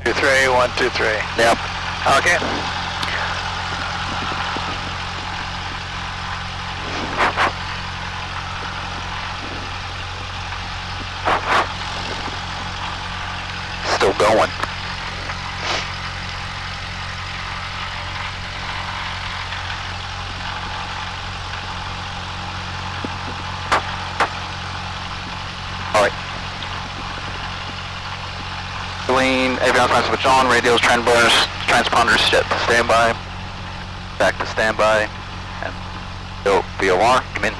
23, 123. Yep. Okay. Still going. Aviation switch on, radios, transponders set to standby, back to standby, and VOR, come in,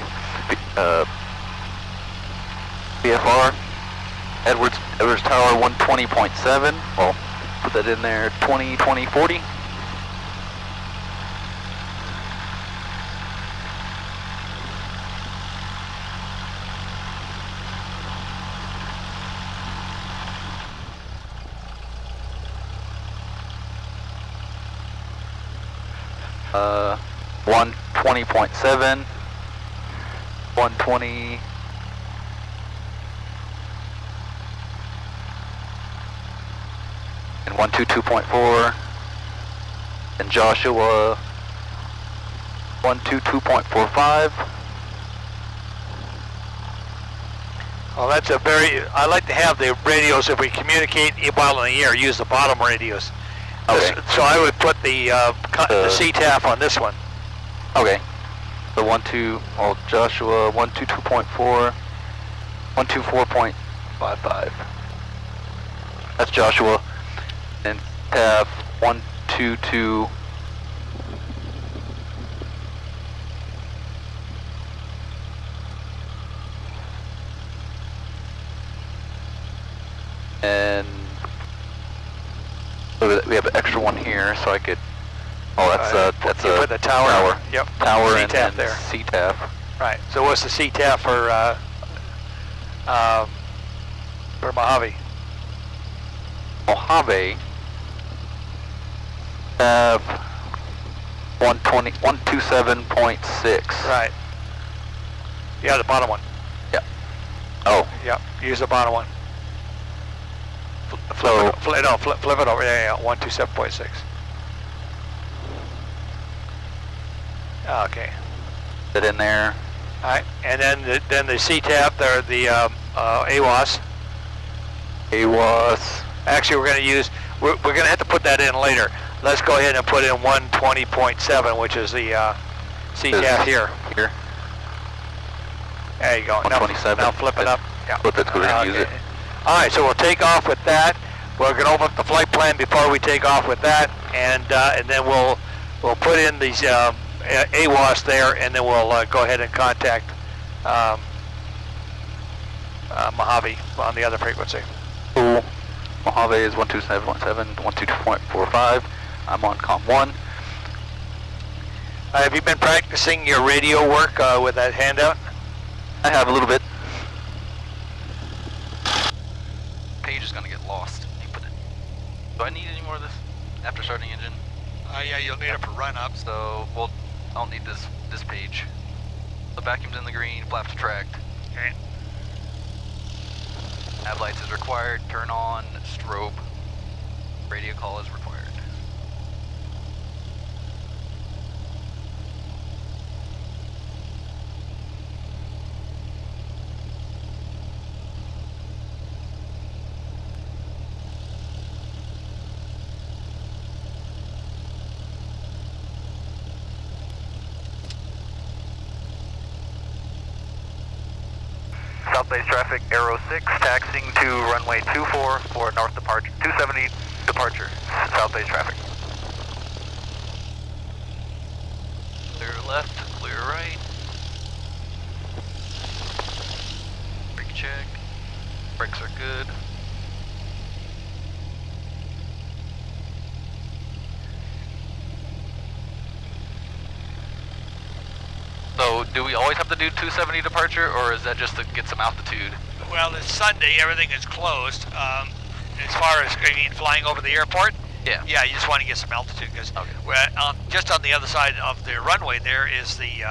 VFR, Edwards Tower 120.7, well, put that in there, 20, 20, 40. Uh, 120.7, 120, and 122.4, and Joshua 122.45. Well, that's a very, I like to have the radios, if we communicate while in the air, use the bottom radios. Okay. So I would put the CTAF on this one. Okay. The Joshua 122.4, 124.55. That's Joshua. And TAF 122. And we have an extra one here, so I could. Oh, that's you put the tower. Yep. Tower CTAF and there. CTAF. Right. So what's the CTAF for Mojave? Mojave have 127.6. Right. Yeah, the bottom one. Yeah. Oh. Yep. Use the bottom one. Flip it over. Yeah, 127.6. Okay. That in there. All right, and then the CTAP, the AWOS. AWOS. Actually, we're going to have to put that in later. Let's go ahead and put in 120.7, which is the CTAP here. Here. There you go. 127. Now flip it up. Yeah. But that's good. Use it. All right, so we'll take off with that. We're going to open up the flight plan before we take off with that, and then we'll put in these AWOS there, and then we'll go ahead and contact Mojave on the other frequency. Cool. Mojave is 127.7, 122.45. I'm on COM 1. Have you been practicing your radio work with that handout? I have a little bit. Page is going to get lost. Do I need any more of this after starting engine? Yeah, you'll need it for run-up. So, well, I'll need this page. The vacuum's in the green, flaps tracked. Okay. Nav lights is required, turn on, strobe. Radio call is required. Southbase traffic, Aero 6, taxiing to runway 24 for north departure, 270 departure, Southbase traffic. Clear left, clear right. Brake check, brakes are good. So, do we always have to do 270 departure, or is that just to get some altitude? Well, it's Sunday, everything is closed. As far as flying over the airport, yeah, you just want to get some altitude, because just on the other side of the runway there is the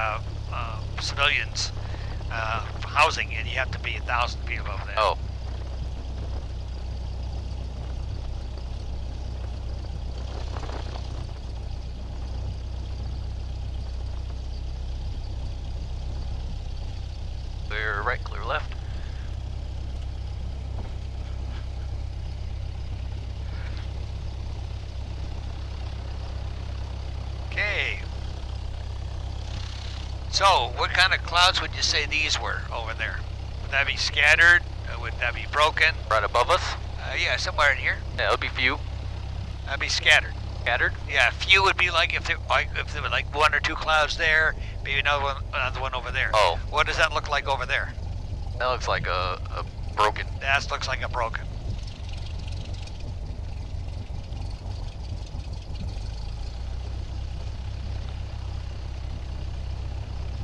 civilians housing, and you have to be 1,000 feet above that. Oh. So, what kind of clouds would you say these were over there? Would that be scattered? Would that be broken? Right above us? Yeah, somewhere in here. Yeah, it would be few. That'd be scattered. Scattered? Yeah, few would be like if there were like 1 or 2 clouds there, maybe another one over there. Oh. What does that look like over there? That looks like a broken. That looks like a broken.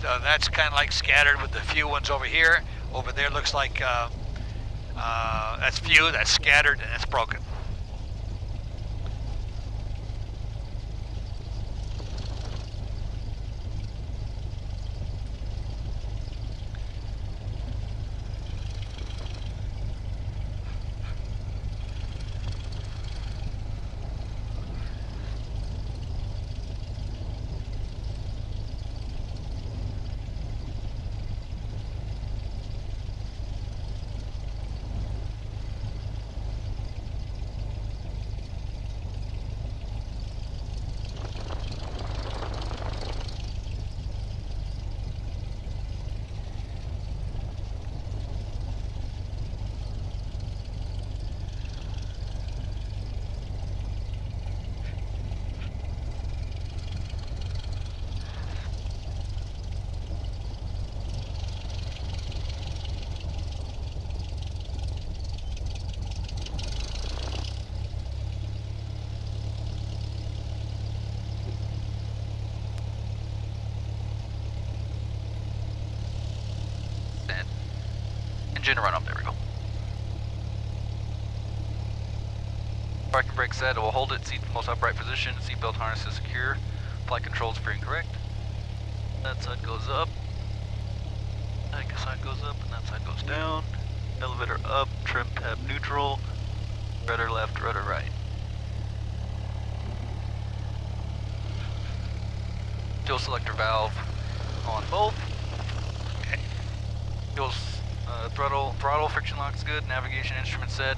So that's kind of like scattered with the few ones over here. Over there looks like that's few, that's scattered, and that's broken. Engine run up, there we go. Parking brake set, it will hold it, seat most upright position, seatbelt harness is secure, flight controls free and correct. That side goes up, that side goes up, and that side goes down. Elevator up, trim tab neutral, rudder left, rudder right. Fuel selector valve on both. Okay. Fuel throttle friction lock's good. Navigation instrument set.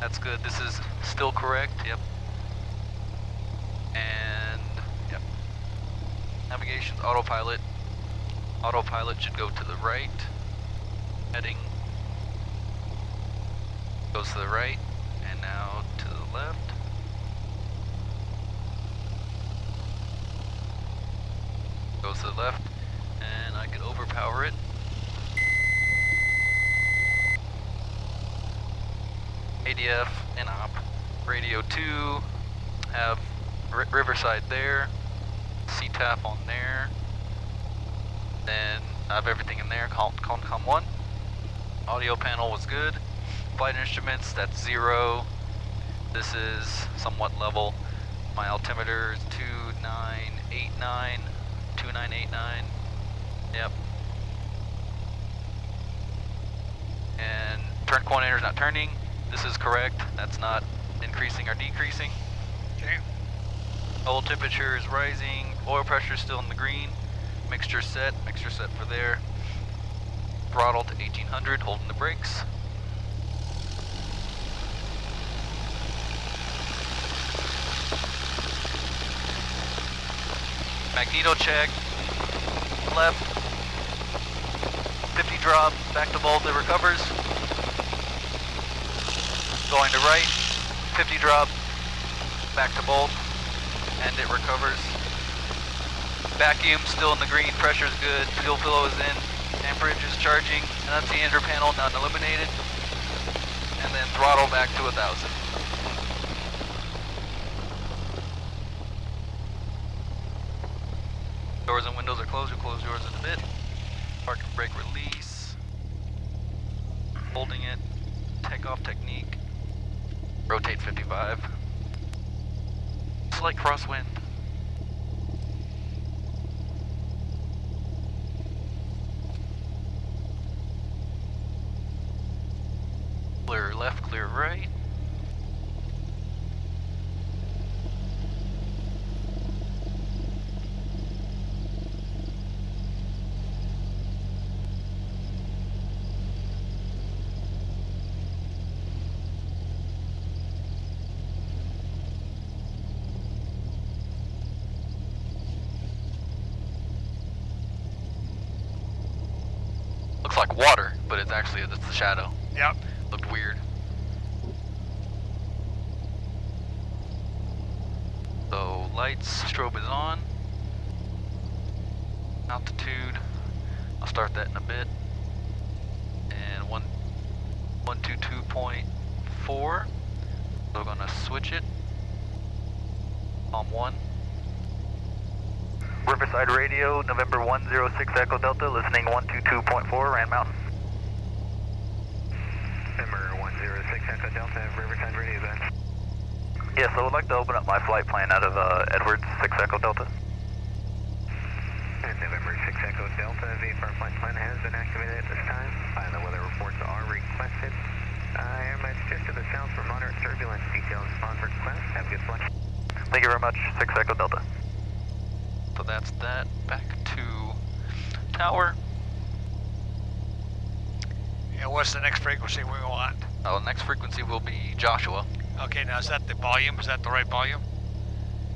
That's good. This is still correct. Yep. And yep. Navigation's autopilot. Autopilot should go to the right. Heading goes to the right, and now to the left. Goes to the left, and I can overpower it. ADF and op. Radio 2, have Riverside there, CTAF on there, then I have everything in there, COM 1. Audio panel was good. Flight instruments, that's 0. This is somewhat level. My altimeter is 2989. 2989. Yep. And turn coordinator is not turning. This is correct. That's not increasing or decreasing. Okay. Oil temperature is rising. Oil pressure is still in the green. Mixture set for there. Throttle to 1800, holding the brakes. Magneto check. Left. 50 drop. Back to volt. It recovers. Going to right. 50 drop. Back to volt. And it recovers. Vacuum still in the green. Pressure's good. Fuel flow is in. Amperage is charging. And that's the ender panel not illuminated. And then throttle back to 1000. Doors and windows are closed. We'll close doors in a bit. Parking brake release. Holding it. Takeoff technique. Rotate 55. Slight crosswind. Clear left, clear right. looks like water, but it's actually it's the shadow. Yep. Looked weird. So lights, strobe is on. Altitude, I'll start that in a bit. And 122.4. So we're gonna switch it. Palm 1. Riverside Radio, November 106 Echo Delta, listening 122.4, Rand Mountain. November 106 Echo Delta, Riverside Radio, go ahead. Yes, I would like to open up my flight plan out of Edwards 6 Echo Delta. And November 6 Echo Delta, VFR flight plan has been activated at this time. The weather reports are requested. Airmail just to the south for moderate turbulence. Details on request. Have a good flight. Thank you very much, 6 Echo Delta. So that's that. Back to tower. And what's the next frequency we want? The next frequency will be Joshua. Okay, now is that the volume? Is that the right volume?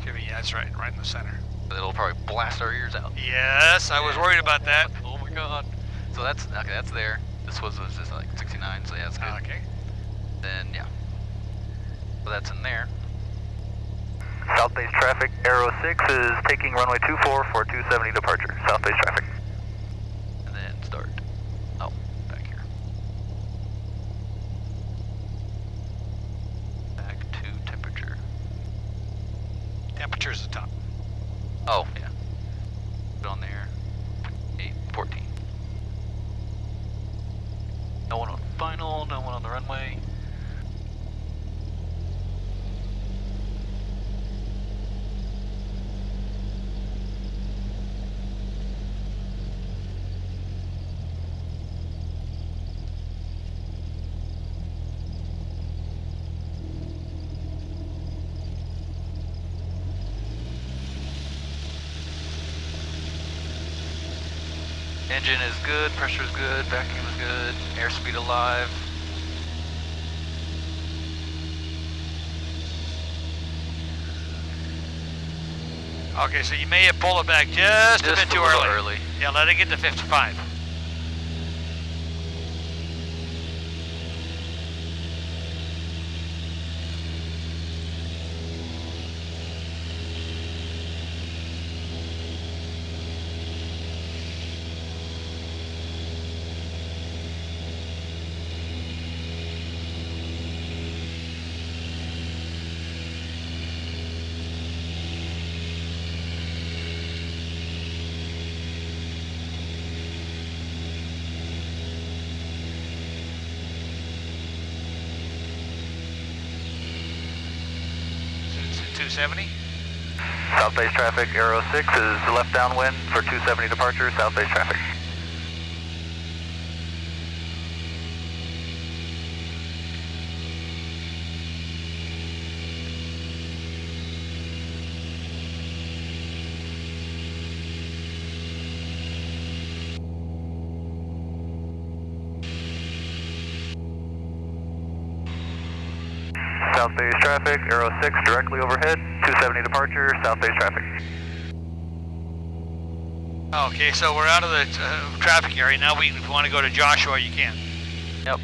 Should be, yeah, that's right in the center. It'll probably blast our ears out. Yes, I was worried about that. Oh my god. So that's, okay, that's there. This was just like 69, so yeah, that's good. Okay. Then, yeah. So that's in there. South base traffic, Aero 6 is taking runway 24 for 270 departure. South base traffic. And then start. Oh, back here. Back to temperature. Temperature's the top. Oh, yeah. Put on there. 8:14. No one on final, no one on the runway. Engine is good, pressure is good, vacuum is good, airspeed alive. Okay, so you may have pulled it back just a bit too little early. Yeah, let it get to 55. It's 270. South base traffic, Aero 6 is left downwind for 270 departure. South base traffic. South base traffic, Aero 6 directly overhead, 270 departure, south base traffic. Okay, so we're out of the traffic area. Now if you want to go to Joshua, you can. Yep.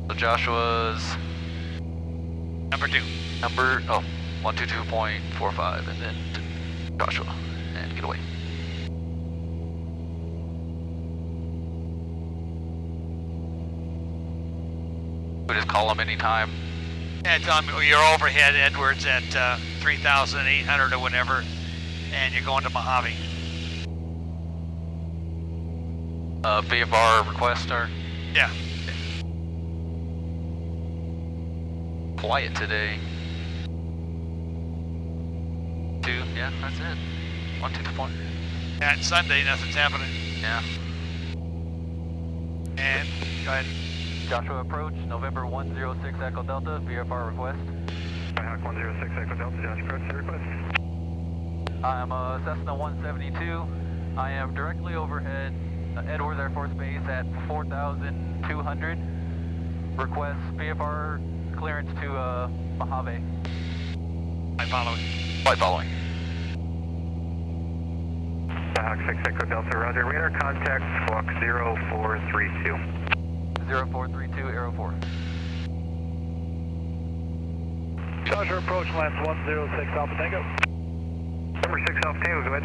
So Joshua's Number 2. 122.45 and then to Joshua and get away. We just call them anytime. Yeah, tell them you're overhead Edwards at 3,800 or whatever, and you're going to Mojave. VFR request or? Yeah. Quiet today. 2, yeah, that's it. 1, 2, 4. Yeah, it's Sunday, nothing's happening. Yeah. And go ahead. Joshua approach, November 106 Echo Delta, VFR request. Hawk 106 Echo Delta, Josh approach the request. I am Cessna 172. I am directly overhead Edwards Air Force Base at 4,200. Request VFR clearance to Mojave. Flight following. Flight following. Hawk Hawk 6 Echo Delta, roger. Radar contact, squawk 0432. 0432, Aero 4. Joshua, approach lens 106 Alpha Tango. Number 6 Alpha Tango, go ahead.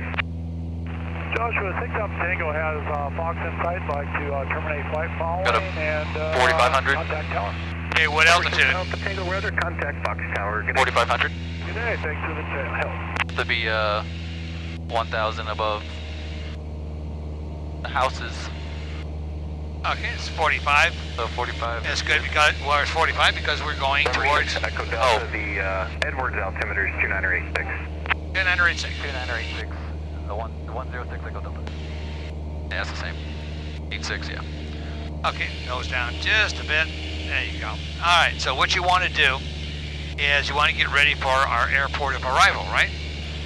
Joshua, 6 Alpha Tango has Fox in sight, like to terminate flight following, Got a and 4500. contact tower. Okay, what altitude? Alpha Tango, weather contact, Fox Tower. Good day. 4500. Good day, thanks for the help. To be 1,000 above the houses. Okay, it's 45. So 45. That's good because, well, it's 45 because we're going towards Echo Delta, the Edwards altimeter is 2986. 2986. 2986. The 106 Echo Delta. Yeah, it's the same. 86, yeah. Okay, goes down just a bit. There you go. All right, so what you want to do is you want to get ready for our airport of arrival, right?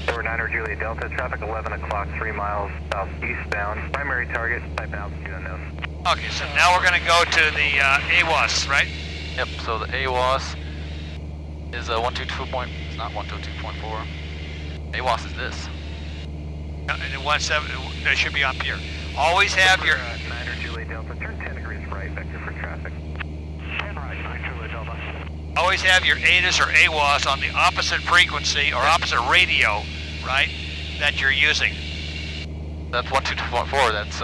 Over 9 Juliet Delta, traffic 11 o'clock, 3 miles southeastbound. Primary target, type altitude unknown. Okay, so now we're going to go to the AWOS, right? Yep, so the AWOS is 122. It's not 122.4. AWOS is this. And the 17, that should be up here. Always have your... 9 Juliet Delta, turn 10 degrees right, vector for traffic. 10 right, 9 Juliet Delta. Always have your ATIS or AWOS on the opposite frequency or opposite radio, right, that you're using. That's 122.4. That's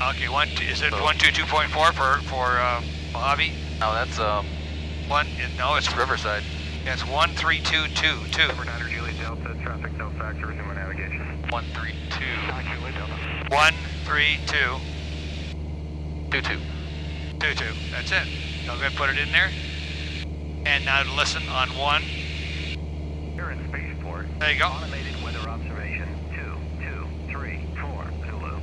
Okay, is it 122.4 for Mojave? no, that's No, it's Riverside. It's 13222. Over 9 Juliet Delta, traffic no factor, resume on navigation. 132. 9 Juliet Delta. 13222. 22. That's it. So go ahead and put it in there. And now to listen on 1. Here in spaceport. There you go. Automated weather observation 2234 Zulu.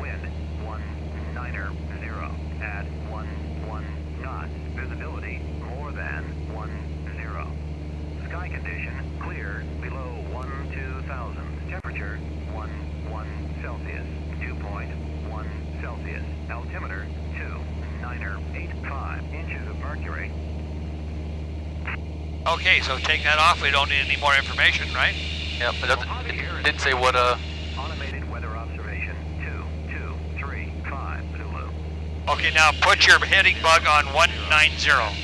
Wind 190 at 11 knots. Visibility more than 10. Sky condition clear below 12,000. Temperature 11 Celsius. Dew point 1 Celsius. Altimeter 2985 inches of mercury. Okay, so take that off. We don't need any more information, right? Yep, it didn't say what Automated weather observation 2235 Zulu. Okay, now put your heading bug on 190. 12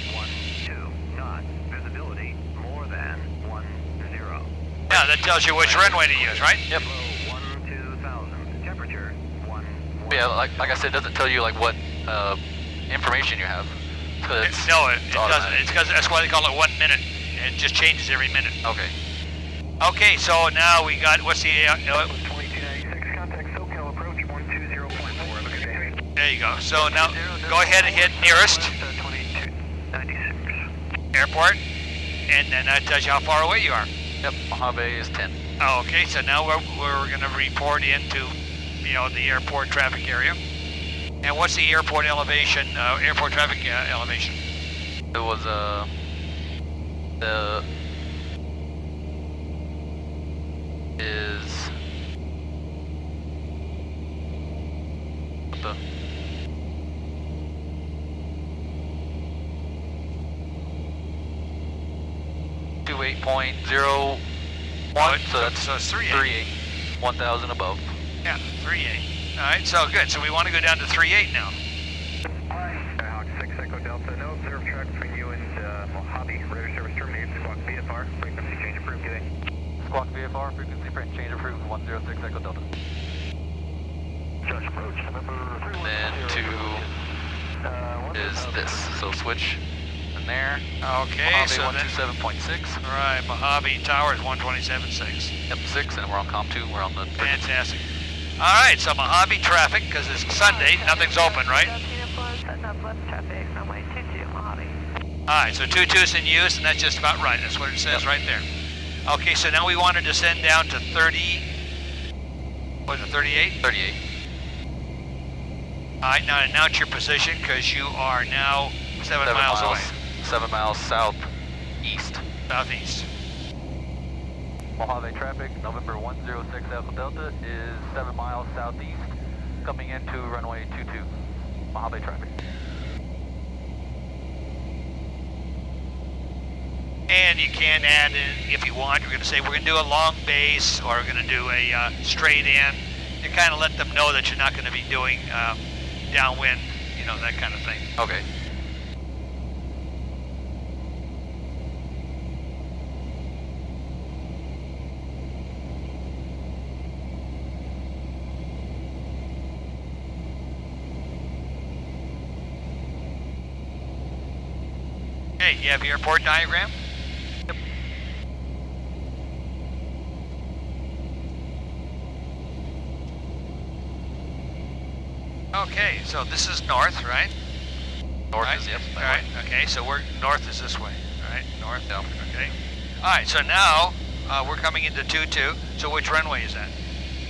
knots. Visibility more than 10. Yeah, that tells you which runway to use, right? Yep. Below 12,000. Temperature 1. Yeah, like I said, it doesn't tell you like what information you have. No, it doesn't. It's because that's why they call it 1 minute. It just changes every minute. Okay. Okay, so now we got, what's the... 2296, contact SoCal approach 120.4. there you go. So now go ahead and hit nearest 2296. airport, and then that tells you how far away you are. Yep, Mojave is 10. Oh, okay, so now we're going to report into, the airport traffic area. And what's the airport elevation, airport traffic elevation? It was what the 28.01, so that's 38, 1,000 above. Yeah, 38. All right, so good. So we want to go down to 38 now. Hawk 6 Echo Delta, no observed track between you and Mojave. Radar service terminated. Squawk VFR, frequency change approved. Good day. Squawk VFR, frequency change approved, 106 Echo Delta. Josh approach, number 3. Then is this, so switch in there. Okay, Mojave so 127.6. all right, Mojave Tower is 127.6. Yep, 6, and we're on COM 2, we're on the... Fantastic. All right, so Mojave Traffic, because it's Sunday, nothing's open, right? Setting up left traffic, runway 22, Mojave. All right, so 22's in use, and that's just about right. That's what it says right there. Okay, so now we want to descend down to 30, what is it, 38? 38. All right, now announce your position, because you are now 7 miles away. 7 miles southeast. Southeast. Mojave Traffic, November 106 Alpha Delta is 7 miles southeast, coming into runway 22. Mojave Traffic. And you can add in, if you want, we're going to say we're going to do a long base, or we're going to do a straight in, You kind of let them know that you're not going to be doing downwind, you know, that kind of thing. Okay. Okay, you have your airport diagram? Yep. Okay, so this is north, right? North right. is, yep. All right, okay, so we're north is this way, all right? North, yep. Okay. All right, so now we're coming into 22. So which runway is that?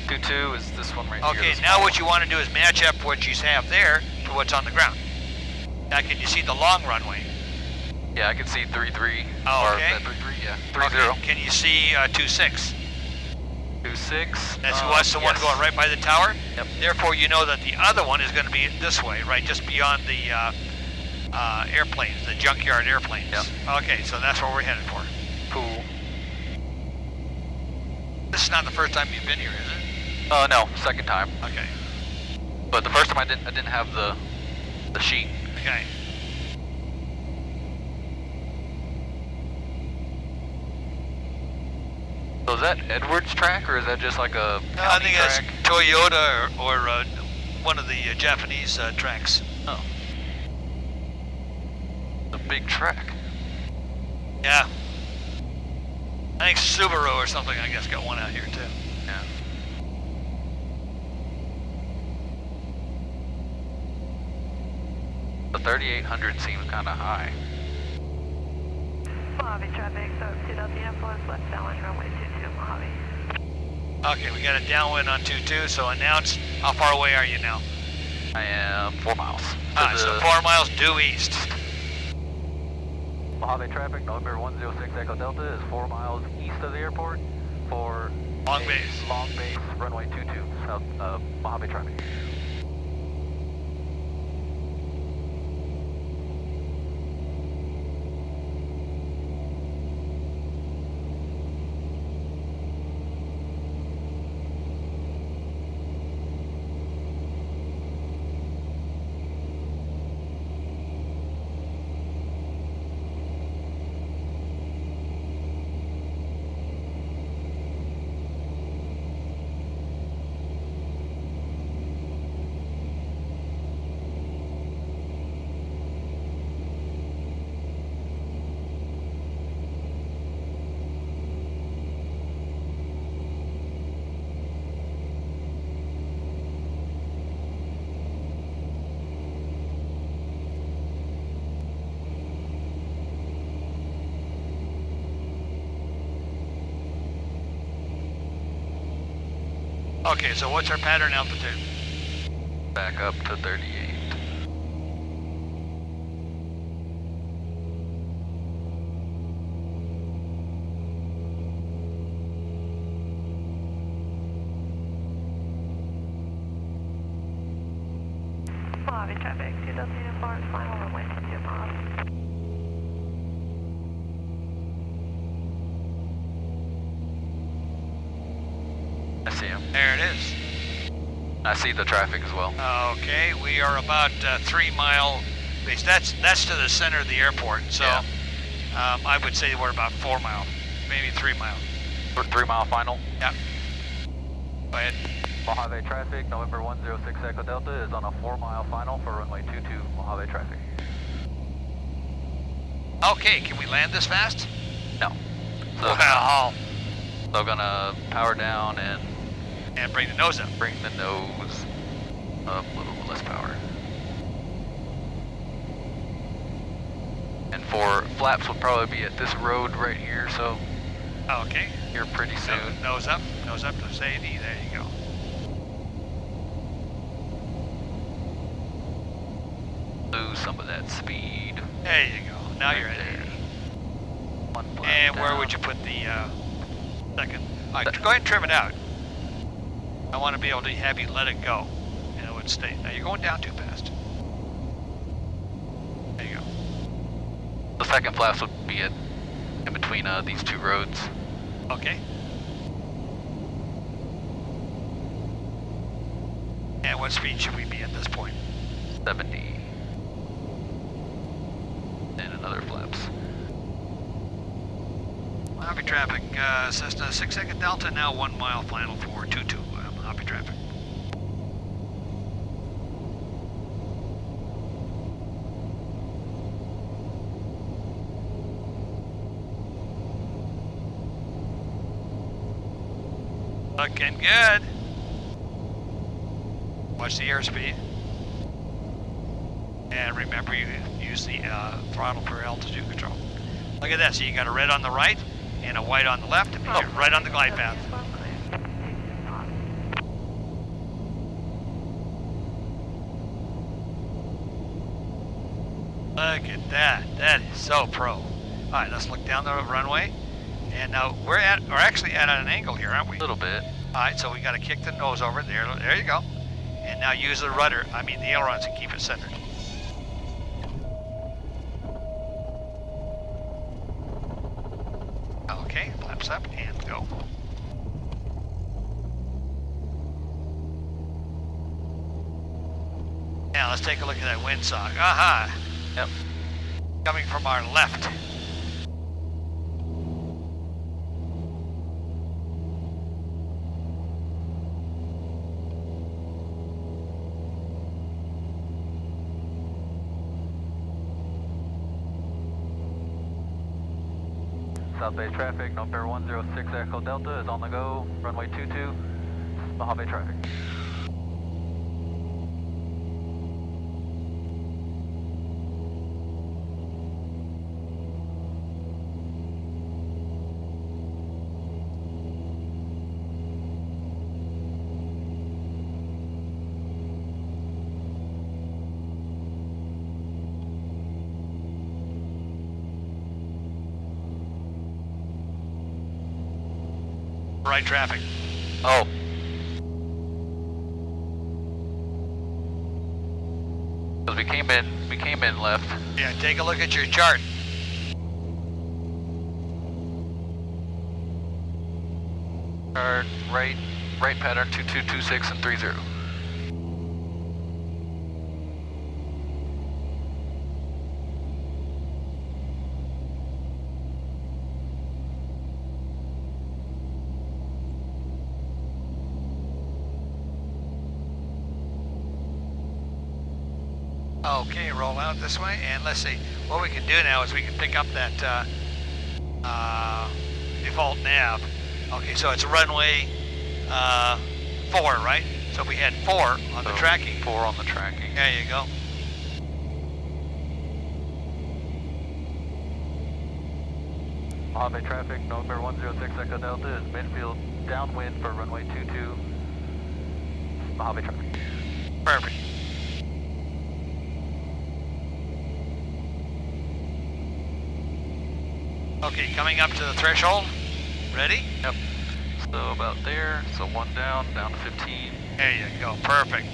22 is this one right here. Okay, now what you want to do is match up what you have there to what's on the ground. Now can you see the long runway? Yeah, I can see 33. Oh, or okay. 33, yeah. 30. Okay. Can you see 26? 26. That's what's the one yes. going right by the tower? Yep. Therefore, you know that the other one is going to be this way, right? Just beyond the airplanes, the junkyard airplanes. Yep. Okay, so that's what we're headed for. Cool. This is not the first time you've been here, is it? No, second time. Okay. But the first time I didn't have the sheet. Okay. So is that Edwards track or is that just like a No, I county think track? that's Toyota or one of the Japanese tracks. Oh. A big track. Yeah. I think Subaru or something, I guess, got one out here too. Yeah. The 3800 seems kind of high. Mojave Traffic, so 2000 AWOS, left downwind runway 22 Mojave. Okay, we got a downwind on 22, so announce how far away are you now? I am 4 miles. So 4 miles due east. Mojave Traffic, November 106 Echo Delta is 4 miles east of the airport for Long base. Long base, runway 22, south of Mojave Traffic. Okay, so what's our pattern altitude? Back up to 38. Mojave Traffic, 2000 AWOS, final runway 22 Mojave. I see him. There it is. I see the traffic as well. Okay, we are about 3 mile base. That's to the center of the airport, so Yeah. I would say we're about 4 mile, maybe 3 mile. 3 mile final. Yeah. Go ahead. Mojave Traffic, November 106 Echo Delta is on a 4 mile final for runway 22 Mojave Traffic. Okay, can we land this fast? No. So Wow. they're gonna power down and And bring the nose up. bring the nose up a little less power. And 4 flaps will probably be at this road right here, so Okay. here pretty soon. Nose up to safety. There you go. Lose some of that speed. There you go. Now you're at Right 80. there. One flap And where down. would you put the second? All right, go ahead and trim it out. I want to be able to have you let it go, and it would stay. Now you're going down too fast. There you go. The second flaps would be in between these 2 roads. Okay. And what speed should we be at this point? 70. And another flaps. Mojave Traffic, Cessna 6 Echo Delta, now 1 mile final for 22, Mojave Traffic. Looking good. Watch the airspeed. And remember, you use the throttle for altitude control. Look at that. So you got a red on the right and a white on the left. And you're right on the glide path. Look at that. That is so pro. All right, let's look down the runway. And now we're actually at an angle here, aren't we? A little bit. All right, so we got to kick the nose over. There you go. And now use the rudder, the ailerons, and keep it centered. Okay, flaps up and go. Now let's take a look at that windsock. Aha! Yep. Coming from our left. South Bay traffic, number 106 Echo Delta is on the go. Runway 22, Mojave traffic. Right traffic. Oh. Because we came in left. Yeah, take a look at your chart. Our right pattern 2226 and 30. Okay, roll out this way, and let's see. What we can do now is we can pick up that default nav. Okay, so it's runway 4, right? So we had 4 on the tracking. 4 on the tracking. There you go. Mojave traffic, number 106 Echo Delta is midfield downwind for runway 22, Mojave traffic. Perfect. Okay, coming up to the threshold. Ready? Yep. So about there, so 1 down to 15. There you go, perfect.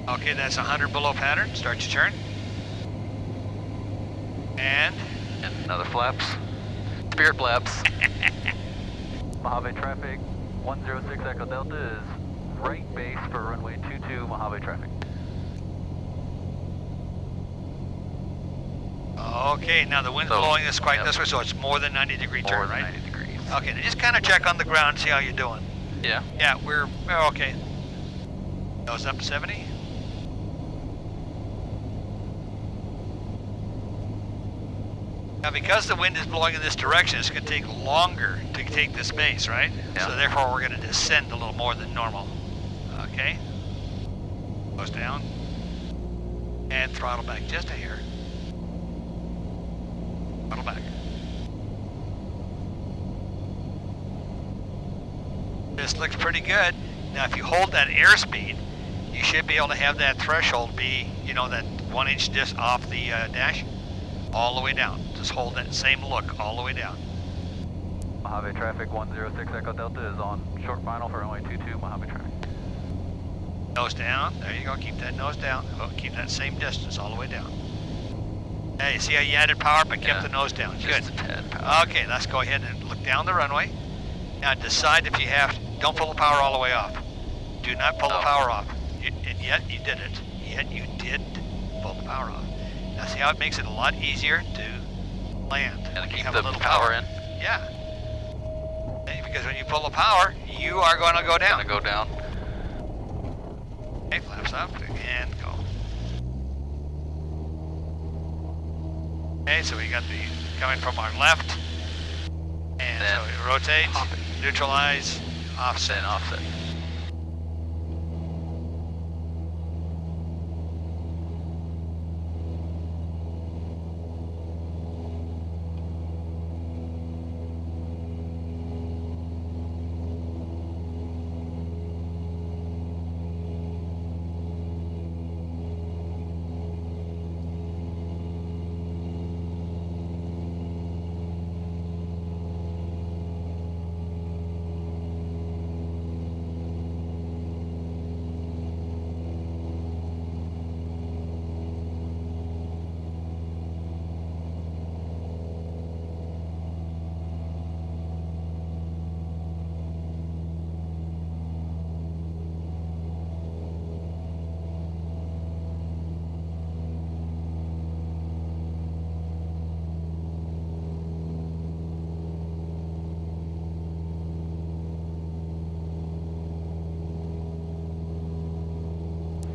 Okay, that's 100 below pattern. Start your turn. And another flaps. Spirit flaps. Mojave traffic, 106 Echo Delta is right base for runway 22, Mojave traffic. Okay, now the wind's blowing us quite this way, so it's more than 90-degree turn, right? 90 degrees. Okay, now just kind of check on the ground and see how you're doing. Yeah. Yeah, we're okay. Nose up 70. Now, because the wind is blowing in this direction, it's going to take longer to take this base, right? Yeah. So therefore, we're going to descend a little more than normal. Okay. Nose down. And throttle back just a hair. Throttle back. This looks pretty good. Now, if you hold that airspeed, you should be able to have that threshold be, you know, that 1 inch just off the dash, all the way down. Just hold that same look all the way down. Mojave traffic 106 Echo Delta is on short final for runway 22, Mojave traffic. Nose down. There you go. Keep that nose down. Oh, keep that same distance all the way down. Hey, see how you added power but kept the nose down? Just Good. a tad power. Okay, let's go ahead and look down the runway. Now decide if you have don't pull the power all the way off. Do not pull the power off. And yet you did it. Yet you did pull the power off. Now see how it makes it a lot easier to land. And keep have the a little power in. Yeah. Because when you pull the power, you are going to go down. Gonna go down. Okay, flaps up and go. Okay, so we got the coming from our left. And so we rotate, neutralize, offset. Then offset.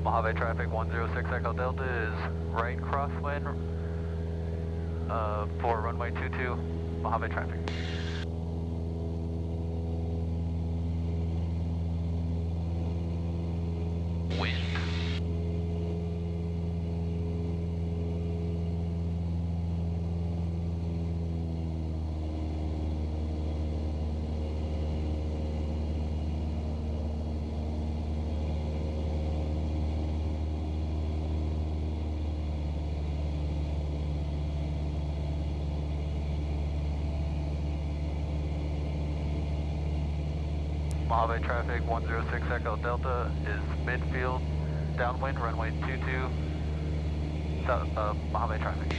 Mojave Traffic 106 Echo Delta is right crosswind for runway 22, Mojave Traffic. Wind. Mojave Traffic 106 Echo Delta is midfield, downwind, runway 22, south of Mojave Traffic.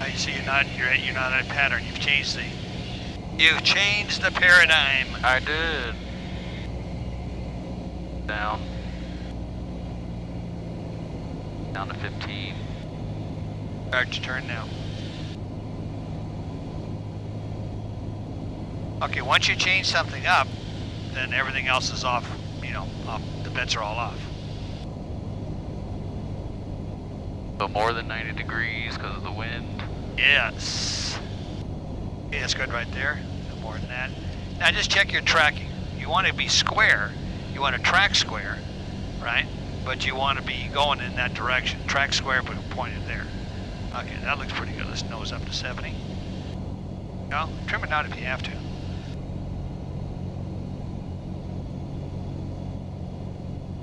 You see, you're not in a pattern. You've changed the paradigm. I did. Down to 15. Start your turn now. Okay, once you change something up, then everything else is off. The bets are all off. So more than 90 degrees because of the wind. Yes. Okay, that's good right there. No more than that. Now just check your tracking. You want to be square. You want to track square, right? But you want to be going in that direction. Track square, but pointed there. Okay, that looks pretty good. Let's nose up to 70. No, trim it out if you have to.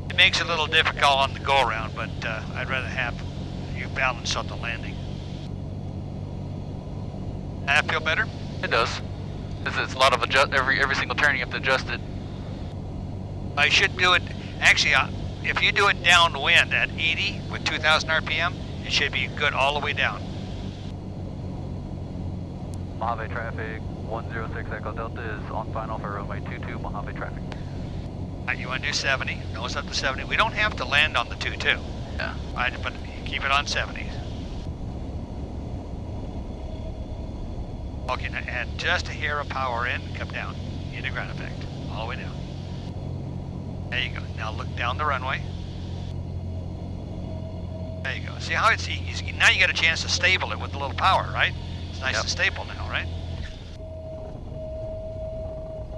It makes it a little difficult on the go-around, but I'd rather have you balance on the landing. That feel better? It does. It's a lot of every single turn you have to adjust it. I should do it, actually, if you do it downwind at 80 with 2,000 RPM, it should be good all the way down. Mojave Traffic 106 Echo Delta is on final for runway 22, Mojave Traffic. You want to do 70, nose up to 70. We don't have to land on the 22. Yeah. Right, but keep it on 70. Okay, now add just a hair of power in, come down. Into ground effect, all the way down. There you go. Now look down the runway. There you go. See how it's easy. Now you got a chance to stable it with a little power, right? It's nice and stable now, right?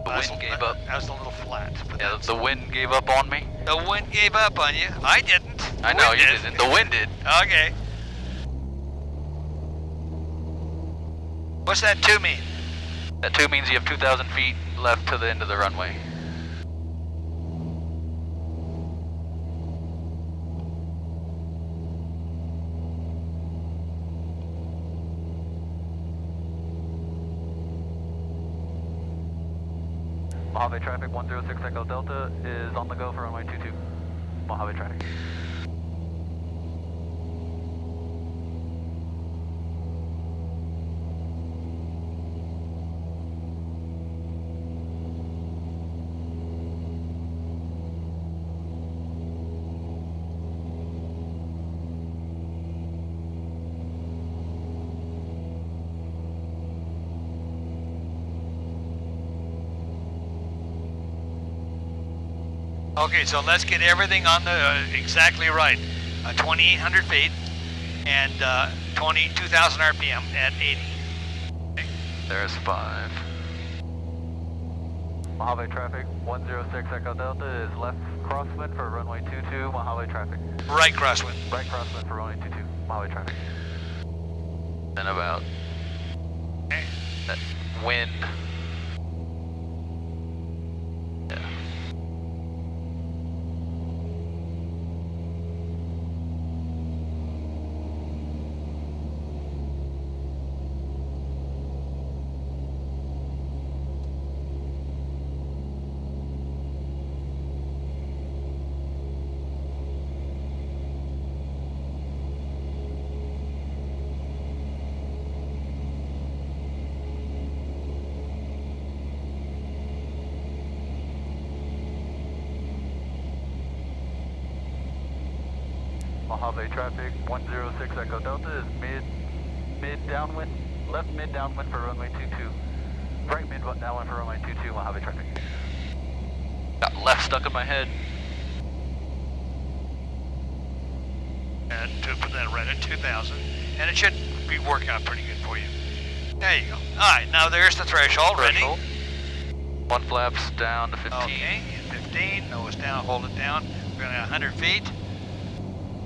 The wind gave up. That was a little flat. Yeah, the wind gave up on me. The wind gave up on you. I didn't. I know, you didn't. The wind did. Okay. What's that 2 mean? That 2 means you have 2,000 feet left to the end of the runway. Mojave Traffic 106 Echo Delta is on the go for runway 22. Mojave Traffic. Okay, so let's get everything on the exactly right. 2,800 feet and 2,000 RPM at 80. Okay. There's 5. Mojave Traffic, 106 Echo Delta is left crosswind for runway 22, Mojave Traffic. Right crosswind. Right crosswind for runway 22, Mojave Traffic. And about Okay. that wind. Yeah. Mojave Traffic, 106 Echo Delta is mid downwind, left mid downwind for runway 22. Right mid downwind for runway 22, Mojave Traffic. Got left stuck in my head. And to put that right at 2,000. And it should be working out pretty good for you. There you go. Alright, now there's the threshold. Threshold. Ready? One flaps down to 15. Okay, 15. Nose down, hold it down. We're going to 100 feet.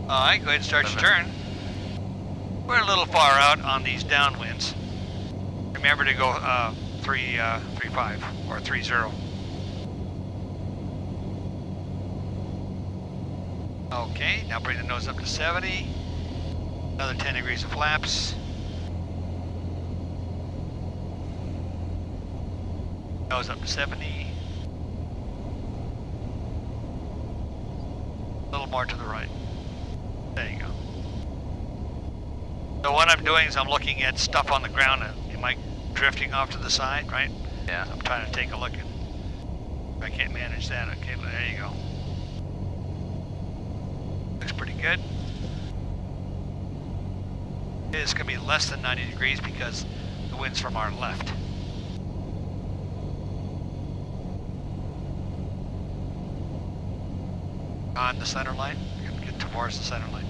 Alright, go ahead and start your turn. We're a little far out on these downwinds. Remember to go 3.5 or 3.0. Okay, now bring the nose up to 70. Another 10 degrees of flaps. Nose up to 70. A little more to the right. There you go. So what I'm doing is I'm looking at stuff on the ground. Am I drifting off to the side, right? Yeah. I'm trying to take a look at. I can't manage that. Okay, but there you go. Looks pretty good. It's going to be less than 90 degrees because the wind's from our left. On the center line. You're going to get towards the center line.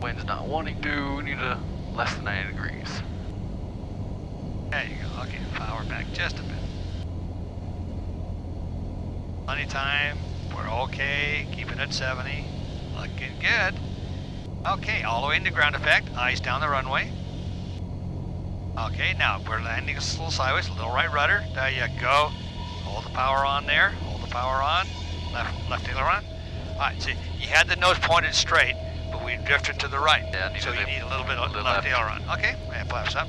Wind's not wanting to. We need a less than 90 degrees. There you go. Okay, power back just a bit. Plenty time. We're okay. Keep it at 70. Looking good. Okay, all the way into ground effect. Eyes down the runway. Okay, now we're landing a little sideways. A little right rudder. There you go. Hold the power on there. Hold the power on. Left aileron. Alright, see, you had the nose pointed straight, but we drifted to the right. Yeah, so you need a little bit of left aileron. Okay, and flaps up.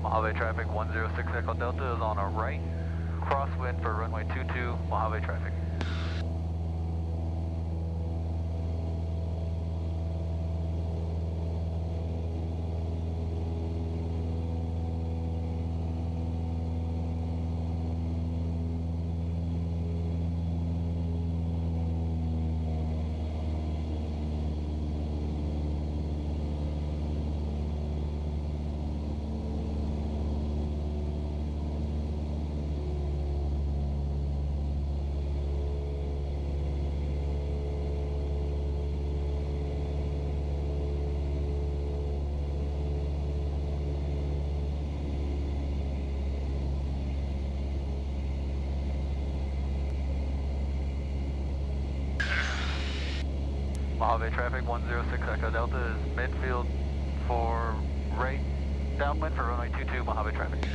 Mojave Traffic 106 Echo Delta is on our right. Crosswind for runway 22, Mojave Traffic. Mojave Traffic 106 Echo Delta is midfield for right downwind for runway 22 Mojave Traffic.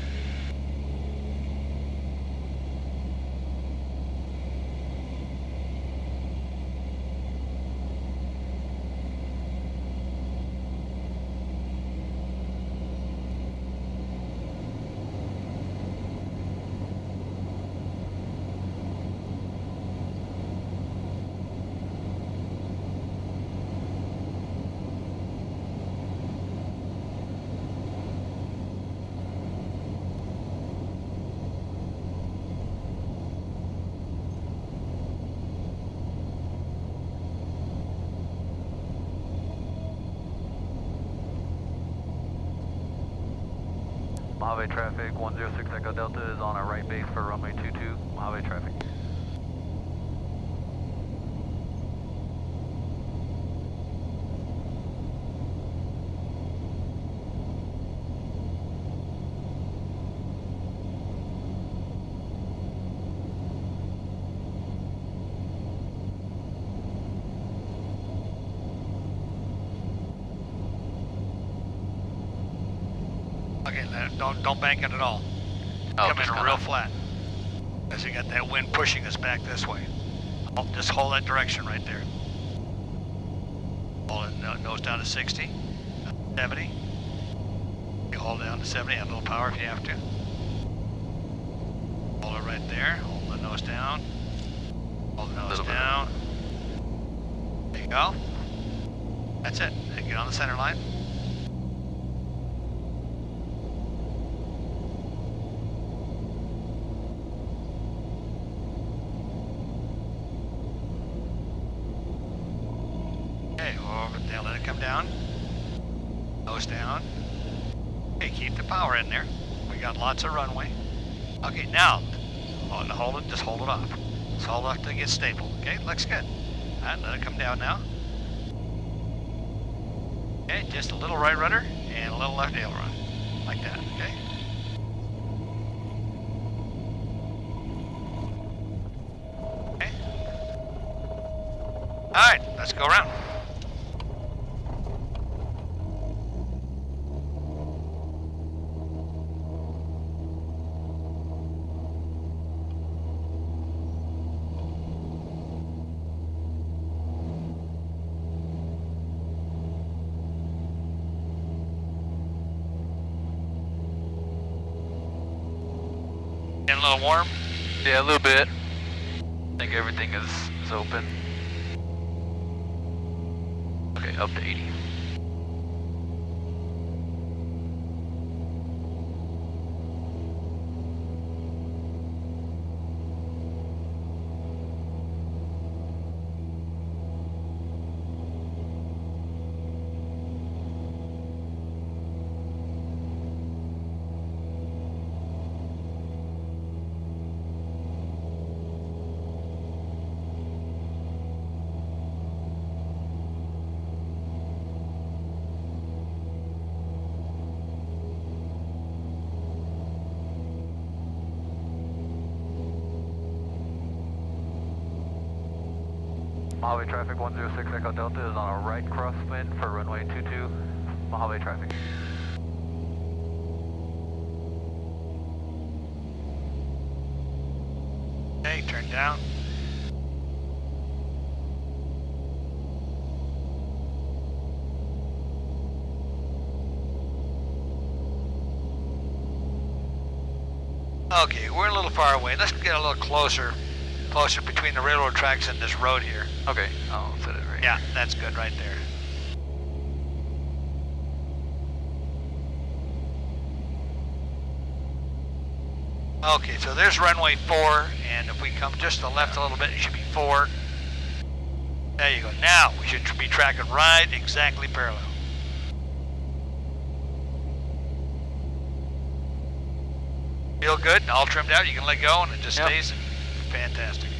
Mojave Traffic 106 Echo Delta is on our right base for runway 22 Mojave Traffic. Okay, don't bank it at all. Oh, Come in real flat. As you got that wind pushing us back this way. Just hold that direction right there. Hold it, nose down to 60, 70. You hold it down to 70, add a little power if you have to. Hold it right there, hold the nose down. Hold the nose down. There you go. That's it. Get on the center line. Now let it come down. Nose down. Okay, keep the power in there. We got lots of runway. Okay, now, hold it, just hold it off. Just hold it off till it gets stable. Okay, looks good. All right, let it come down now. Okay, just a little right rudder and a little left aileron. Like that, okay? Okay. All right, let's go around. Getting a little warm? Yeah, a little bit. I think everything is open. Okay, up to 80. Mojave Traffic 106 Echo Delta is on a right crosswind for runway 22 Mojave Traffic. Okay, turn down. Okay, we're a little far away. Let's get a little closer between the railroad tracks and this road here. Okay, I'll set it right Yeah, here. that's good right there. Okay, so there's runway 4, and if we come just to the left a little bit, it should be 4. There you go. Now, we should be tracking right exactly parallel. Feel good, all trimmed out, you can let go and it just stays fantastic.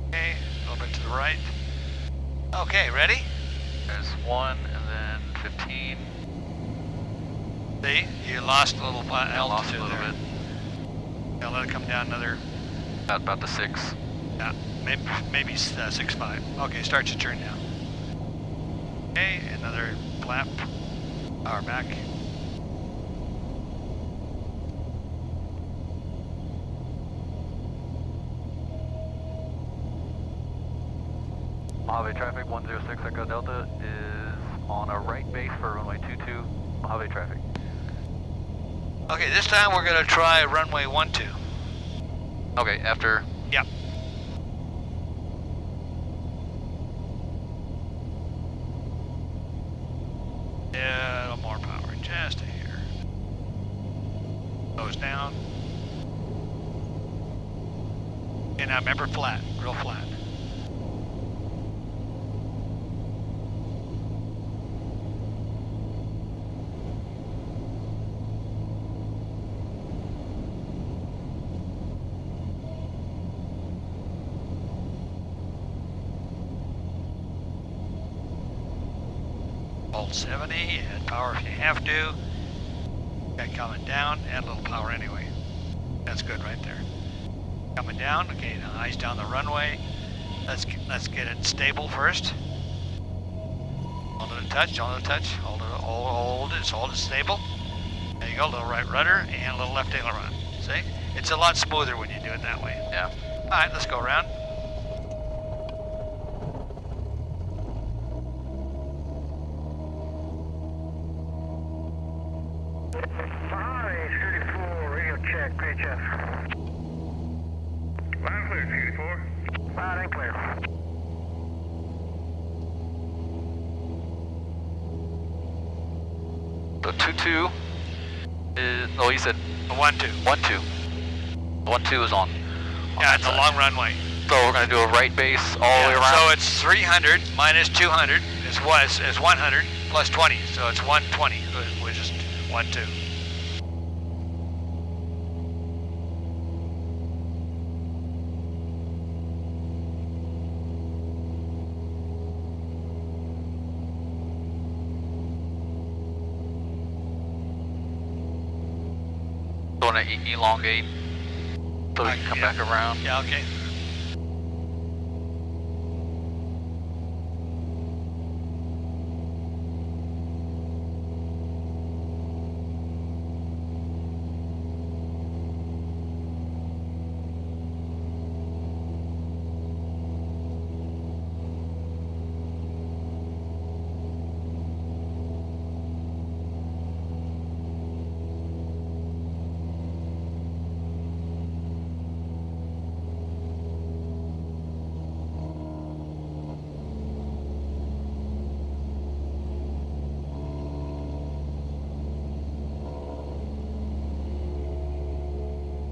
Okay, a little bit to the right. Okay, ready? There's 1 and then 15. See, you lost a little altitude lost a little there. bit. Now let it come down another About the 6. Yeah, maybe 6.5. Okay, start your turn now. Okay, another flap. Power back. Mojave Traffic 106 Echo Delta is on a right base for runway 22, Mojave Traffic. Okay, this time we're going to try runway 12. Okay, after? Yep. Yeah, a little more power, just a hair. Goes down. And now remember flat, real flat. Hold 70, add power if you have to. Okay, coming down, add a little power anyway. That's good right there. Coming down, okay, now eyes down the runway. Let's get it stable first. Hold it a touch, hold it a touch, hold it stable. There you go, a little right rudder and a little left aileron. See? It's a lot smoother when you do it that way. Yeah. Alright, let's go around. Great job. Line clear, 64. Line clear. So 22 is, oh, you said 12. 12. 12 is on. Yeah, it's a long runway. So we're going to do a right base all the way around? So it's 300 minus 200 is 100 plus 20. So it's 120, which is 12. Going to elongate so we can come back around. Yeah, okay.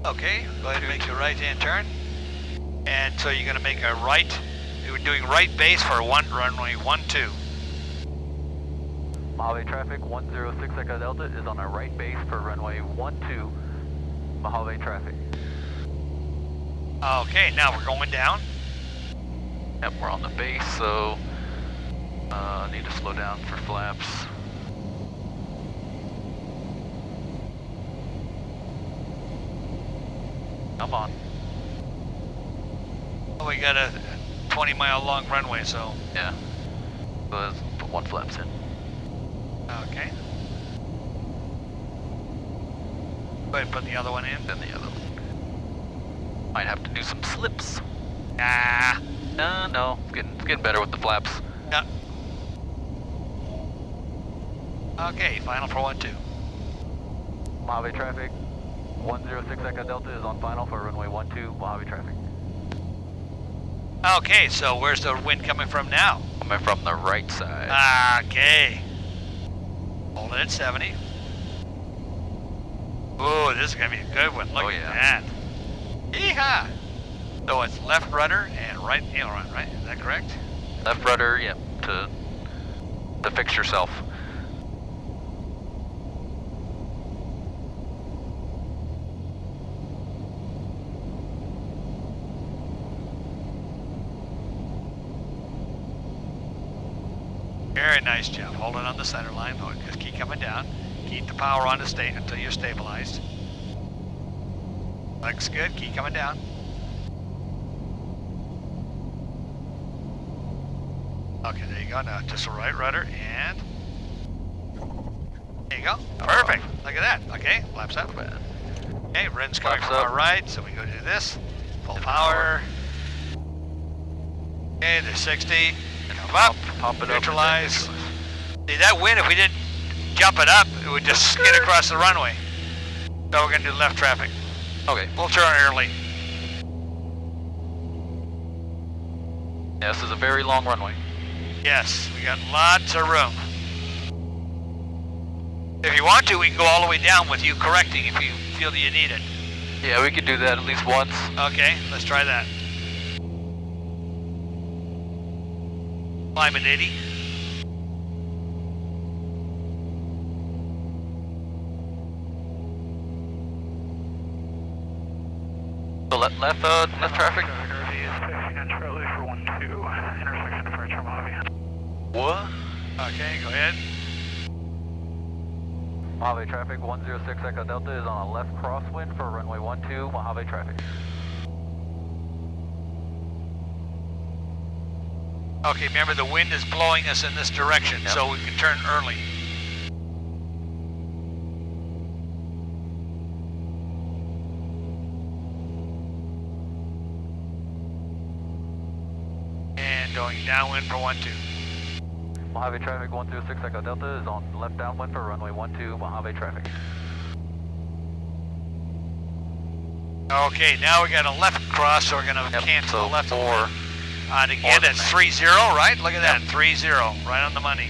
Okay, go ahead and make your right-hand turn. And so you're going to make a right, you're doing right base for runway 12. Mojave Traffic 106 Echo Delta is on a right base for runway 12, Mojave Traffic. Okay, now we're going down. Yep, we're on the base, so need to slow down for flaps. Come on. Oh, we got a 20-mile long runway, so. Yeah. So let's put one flaps in. Okay. Go ahead and put the other one in. Then the other one. Might have to do some slips. Ah. No, it's getting better with the flaps. Yeah. Okay, final for 12. Mojave Traffic 106 Echo Delta is on final for runway 12, Mojave Traffic. Okay, so where's the wind coming from now? Coming from the right side. Okay. Hold it at 70. Ooh, this is going to be a good one. Look at that. Yeehaw! So it's left rudder and right aileron, right? Is that correct? Left rudder, yep, to fix yourself. Very nice job. Hold it on the center line. Just keep coming down. Keep the power on to stay until you're stabilized. Looks good. Keep coming down. Okay, there you go. Now just a right rudder and there you go. Perfect. Look at that. Okay, flaps up. Okay, wind's coming from our right, so we go do this. Full power. Okay, there's 60. Come up. Pop it neutralize. See, that wind, if we didn't jump it up, it would just skid across the runway. So we're going to do left traffic. Okay. We'll turn early. Yeah, this is a very long runway. Yes, we got lots of room. If you want to, we can go all the way down with you correcting if you feel that you need it. Yeah, we could do that at least once. Okay, let's try that. Climb at 80. So left traffic. What? Okay, go ahead. Mojave Traffic 106 Echo Delta is on a left crosswind for runway 12, Mojave Traffic. Okay, remember the wind is blowing us in this direction, so we can turn early. And going downwind for 12. Mojave Traffic 106 Echo Delta is on left downwind for runway 12, Mojave Traffic. Okay, now we got a left cross, so we're going to cancel the left. 4. And again, that's 3-0, right? Look at that, 3-0, right on the money.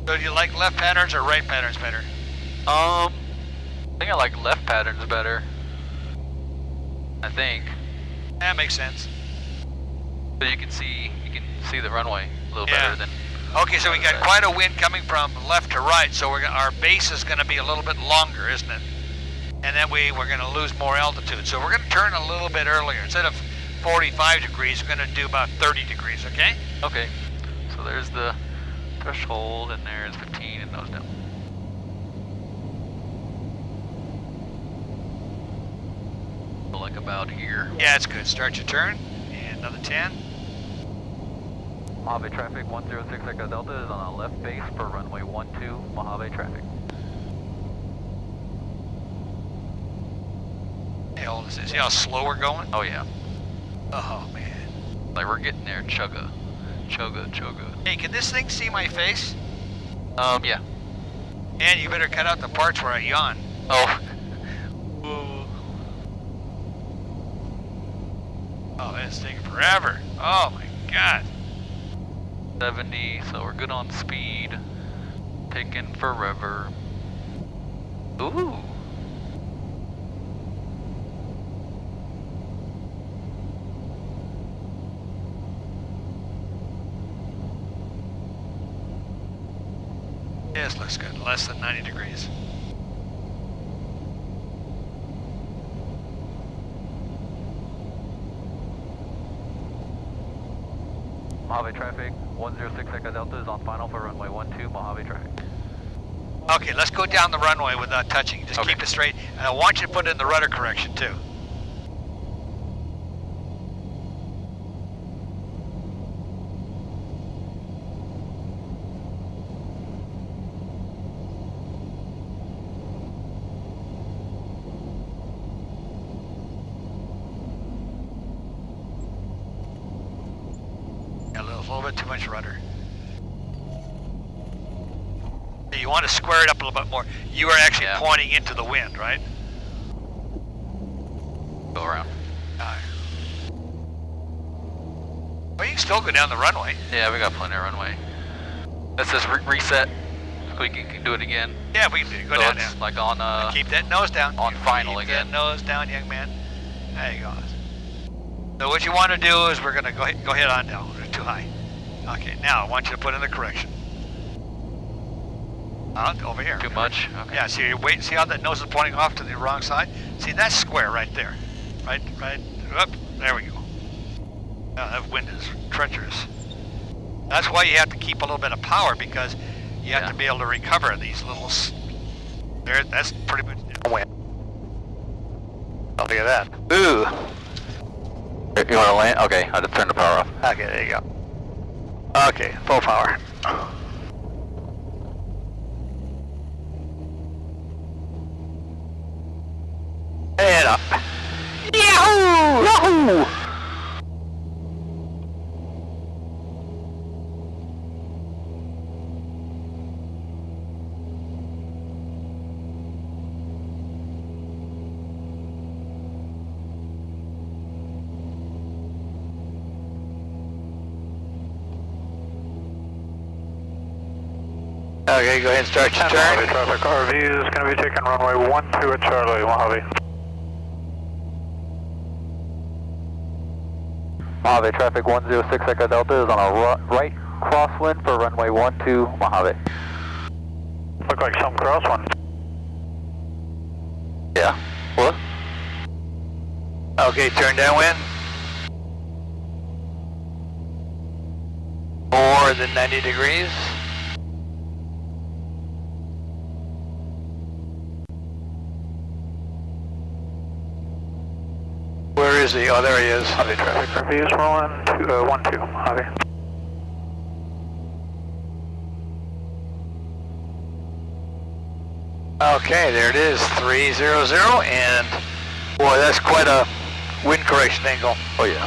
So do you like left patterns or right patterns better? I think I like left patterns better. I think. That makes sense. So you can see the runway a little better than. Okay, so we got quite a wind coming from left to right, so our base is going to be a little bit longer, isn't it? And then we're going to lose more altitude. So we're going to turn a little bit earlier. Instead of 45 degrees, we're going to do about 30 degrees, okay? Okay. So there's the threshold, and there's 15, and nose down. So like about here. Yeah, it's good. Start your turn, and another 10. Mojave Traffic 106 Echo Delta is on a left base for runway 12, Mojave Traffic. Hey, hold this. See how slow we're going? Oh yeah. Oh, man. Like we're getting there. Chugga. Chugga, chugga. Hey, can this thing see my face? Yeah. And you better cut out the parts where I yawn. Oh. Oh, it's taking forever. Oh, my God. 70, so we're good on speed. Taking forever. Ooh. Yes, looks good. Less than 90 degrees. Mojave Traffic 106 Echo Delta is on final for runway 12, Mojave Traffic. Okay, let's go down the runway without touching. Just keep it straight. And I want you to put in the rudder correction, too. A little bit too much rudder. You want to square it up a little bit more. You are actually pointing into the wind, right? Go around. Well, you can still go down the runway. Yeah, we got plenty of runway. That says reset. We can do it again. Yeah, we can go so down it's now. like on Keep that nose down. on final Keep again. that nose down, young man. There you go. So what you want to do is we're going to go ahead on down. We're too high. Okay, now I want you to put in the correction. Over here. Too much? Okay. Yeah, see, see how that nose is pointing off to the wrong side? See, that's square right there. Right, up. There we go. That wind is treacherous. That's why you have to keep a little bit of power, because you have to be able to recover these little... There, that's pretty much wind. Oh, look at that. Ooh. You want to land? Okay, I'll just turn the power off. Okay, there you go. Okay, full power. And up. Yahoo! Yahoo! Okay, go ahead and start your turn. Mojave Traffic, RV is going to be taking runway 12 at Charlie, Mojave. Mojave Traffic 106 Echo Delta is on a right crosswind for runway 12 Mojave. Look like some crosswind. Yeah. What? Okay, turn downwind. More than 90 degrees. Where is he? Oh, there he is. Mojave Traffic, RV is rolling 12, Mojave. Okay, there it is, 300, and boy, that's quite a wind correction angle. Oh yeah.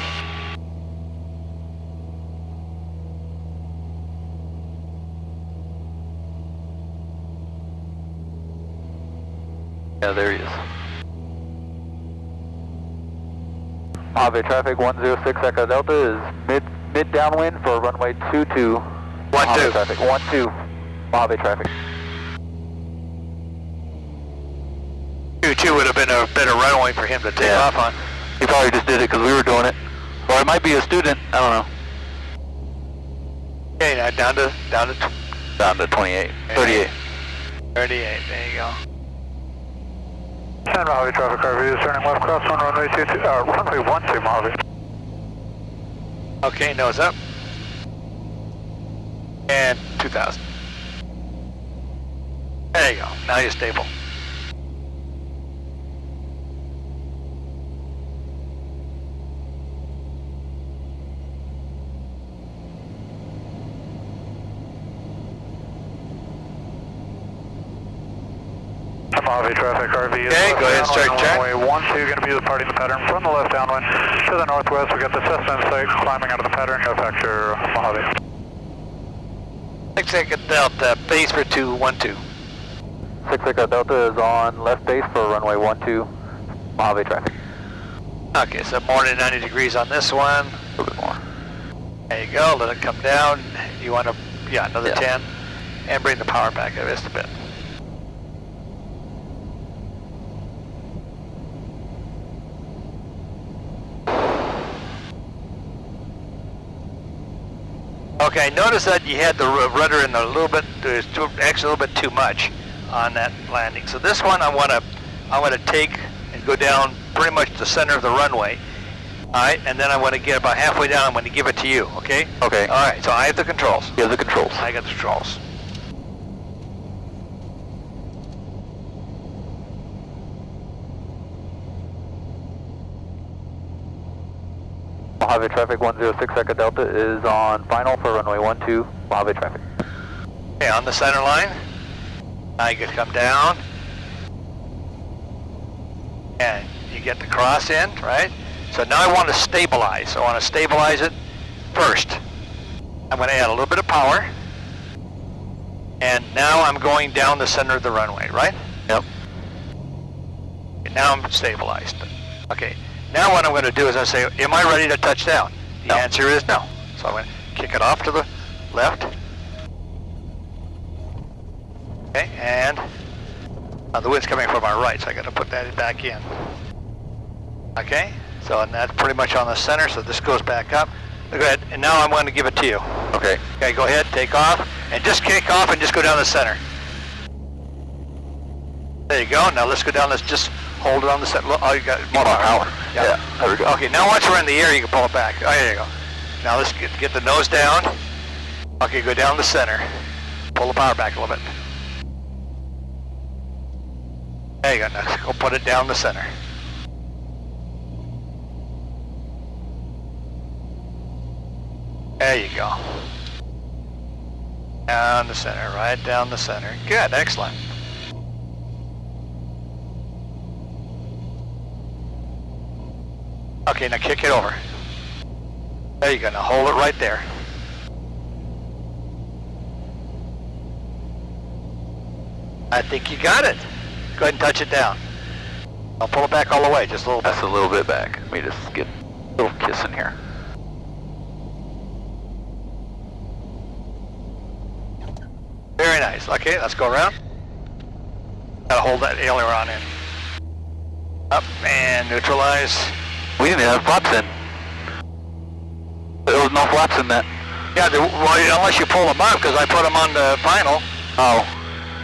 Yeah, there he is. Mojave Traffic 106 Echo Delta is mid downwind for runway 22. 12. Traffic 12. Mojave Traffic. 22 would have been a better runway for him to take off on. He probably just did it because we were doing it. Or it might be a student. I don't know. Okay, now down to 28. 38. 38. There you go. And Mojave Traffic, RV is turning left cross on runway 12, Mojave. Okay, nose up. And 2000. There you go. Now you're stable. Mojave Traffic, RV is okay, go ahead and start check. runway 12, going to be departing the pattern from the left downwind to the northwest. We got the Cessna in sight, climbing out of the pattern, no factor, Mojave. 6 Echo Delta, base for 212. 6 Echo Delta is on left base for runway 12 Mojave Traffic. Okay, so more than 90 degrees on this one. A little bit more. There you go, let it come down. You want to, another 10. And bring the power back just a bit. Okay, notice that you had the rudder in a little bit, actually a little bit too much on that landing. So this one I want to take and go down pretty much the center of the runway. All right, and then I want to get about halfway down. I'm going to give it to you. Okay. Okay. All right. So I have the controls. You have the controls. I got the controls. Mojave Traffic 106 Echo Delta is on final for runway 12 Mojave Traffic. Okay, on the center line. Now you can come down. And you get the cross in, right? So now I want to stabilize. I want to stabilize it first. I'm going to add a little bit of power. And now I'm going down the center of the runway, right? Yep. Okay, now I'm stabilized. Okay. Now what I'm going to do is I say, am I ready to touch down? The answer is no. So I'm going to kick it off to the left. Okay, and the wind's coming from our right, so I got to put that back in. Okay, so and that's pretty much on the center, so this goes back up. Go ahead, and now I'm going to give it to you. Okay. Okay, go ahead, take off, and just kick off and just go down the center. There you go. Now let's go down this just Hold it on the set. Oh, you got more power. Yeah, there we go. Okay, now once we're in the air, you can pull it back. Oh, there you go. Now let's get the nose down. Okay, go down the center. Pull the power back a little bit. There you go. Now go put it down the center. There you go. Down the center, right down the center. Good, excellent. Okay, now kick it over. There you go, now hold it right there. I think you got it. Go ahead and touch it down. I'll pull it back all the way, just a little bit. That's a little bit back. Let me just get a little kiss in here. Very nice. Okay, let's go around. Gotta hold that aileron in. Up and neutralize. We didn't have flaps in. There was no flaps in that. Yeah, well, unless you pull them up, because I put them on the final. Oh,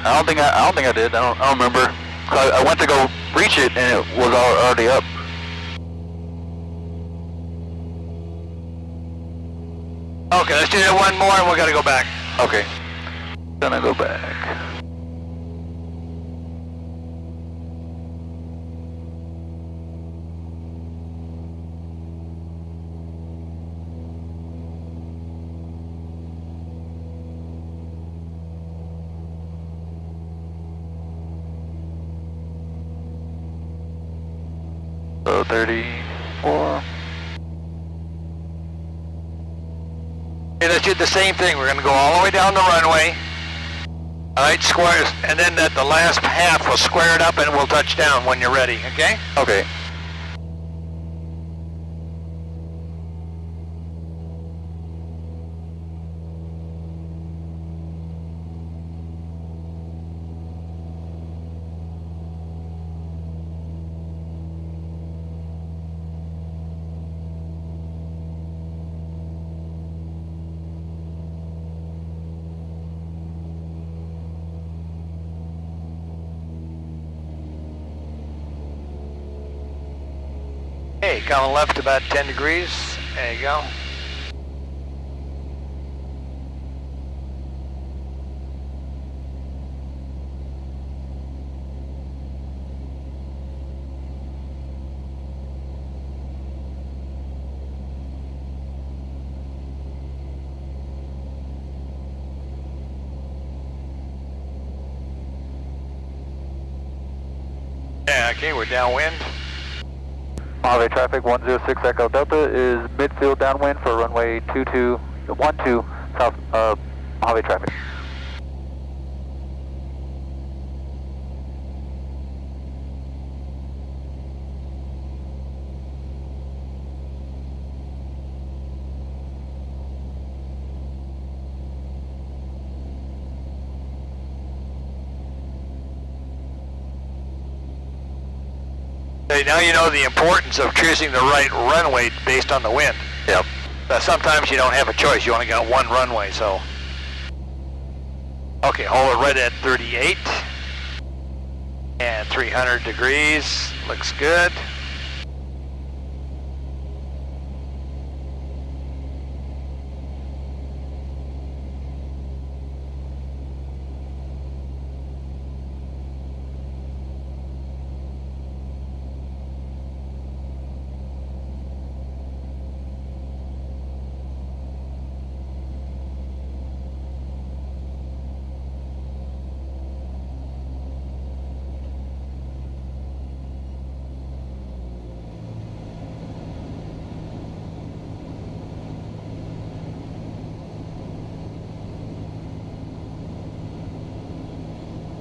I don't think I did. I don't remember. I went to go reach it and it was already up. Okay, let's do that one more and we gotta go back. Okay. Gonna go back. So 34. Okay, let's do the same thing. We're gonna go all the way down the runway. Alright, squares, and then at the last half we'll square it up and we'll touch down when you're ready, okay? Okay. Okay, coming left about 10 degrees. There you go. Yeah, okay, we're downwind. Mojave Traffic 106 Echo Delta is midfield downwind for runway 12 south of Mojave Traffic. Okay, now you know the importance of choosing the right runway based on the wind. Yep. Sometimes you don't have a choice. You only got one runway, so. Okay, hold it right at 38. And 300 degrees. Looks good.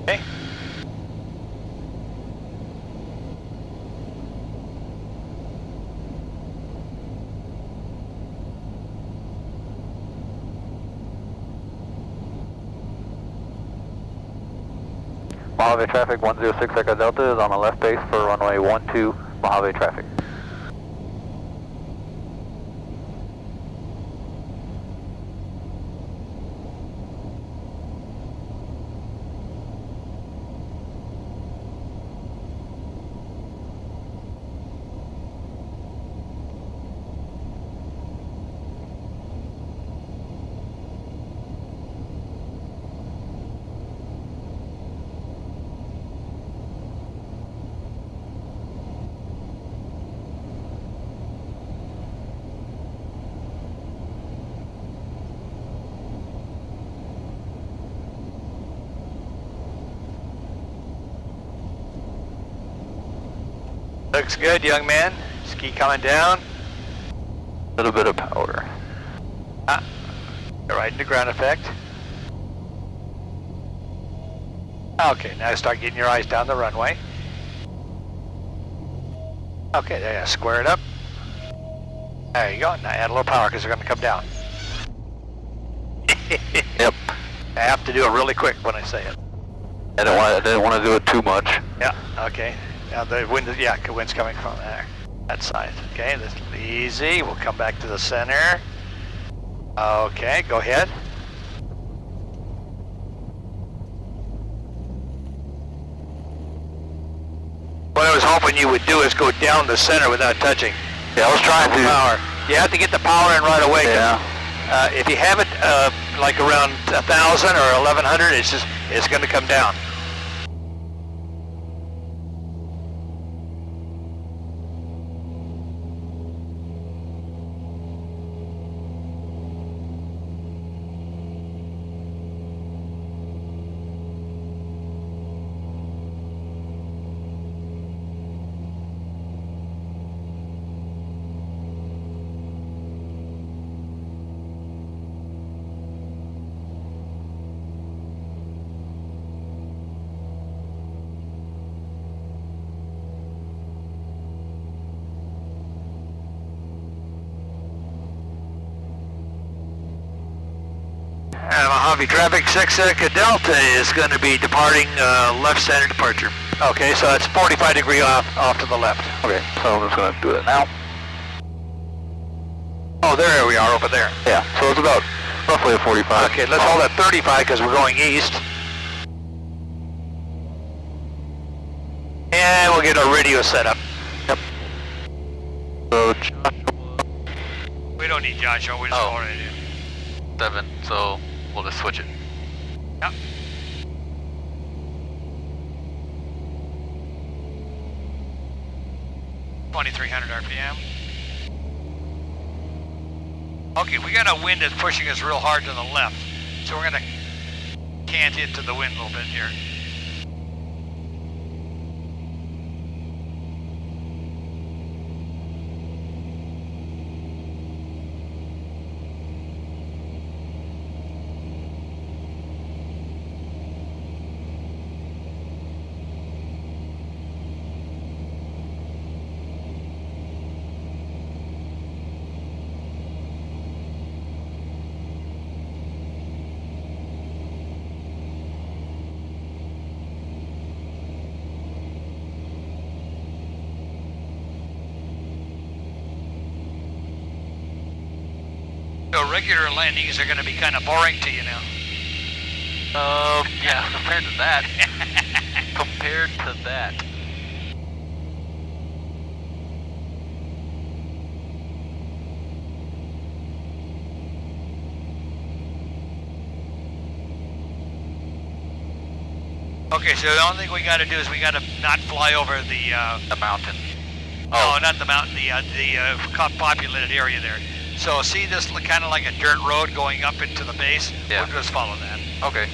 Okay. Mojave Traffic 106 Echo Delta is on the left base for runway 12 Mojave Traffic. Looks good, young man. Ski coming down. A little bit of power. Right into ground effect. Okay, now start getting your eyes down the runway. Okay, there you go. Square it up. There you go. Now add a little power because they're going to come down. Yep. I have to do it really quick when I say it. I didn't want to do it too much. Yeah, okay. Now the wind, the wind's coming from there. That side. Okay, that's easy. We'll come back to the center. Okay, go ahead. What I was hoping you would do is go down the center without touching. Yeah, I was trying to. Power. You have to get the power in right away. Yeah. If you have it like around 1,000 or 1,100, it's going to come down. Mojave Traffic 6 Delta is going to be departing left center departure. Okay, so that's 45 degree off to the left. Okay, so I'm just going to do it now. Oh, there we are over there. Yeah, so it's about roughly a 45. Okay, let's hold at 35 because we're going east. And we'll get our radio set up. Yep. So Joshua. We don't need Joshua, we just hold it in. 7, so we'll just switch it. Yep. $2,300 RPM. Okay, we got a wind that's pushing us real hard to the left, so we're going to cant into the wind a little bit here. So regular landings are going to be kind of boring to you now. Yeah, compared to that. Compared to that. Okay, so the only thing we got to do is we got to not fly over the mountain. No, not the mountain, the populated area there. So see this kind of like a dirt road going up into the base? Yeah. We'll just follow that. Okay.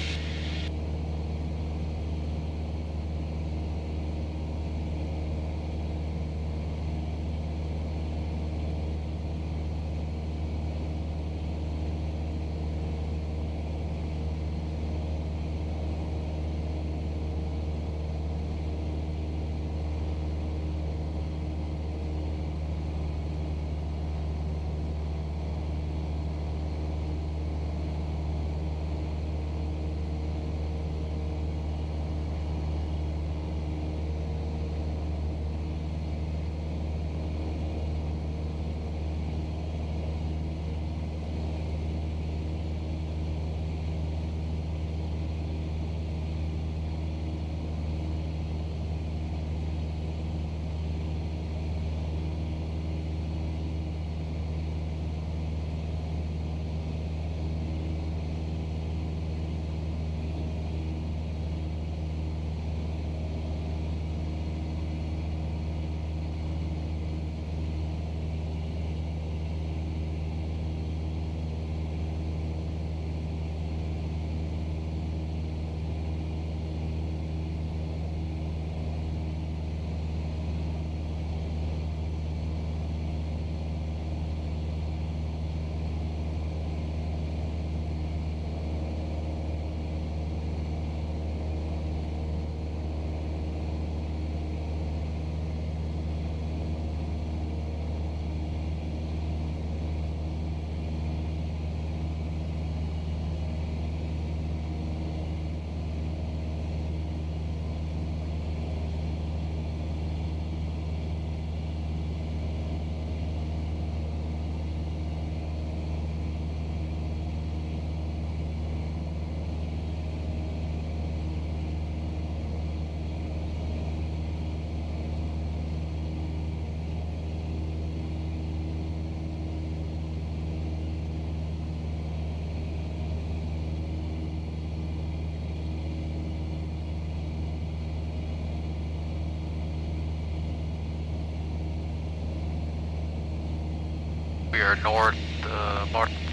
are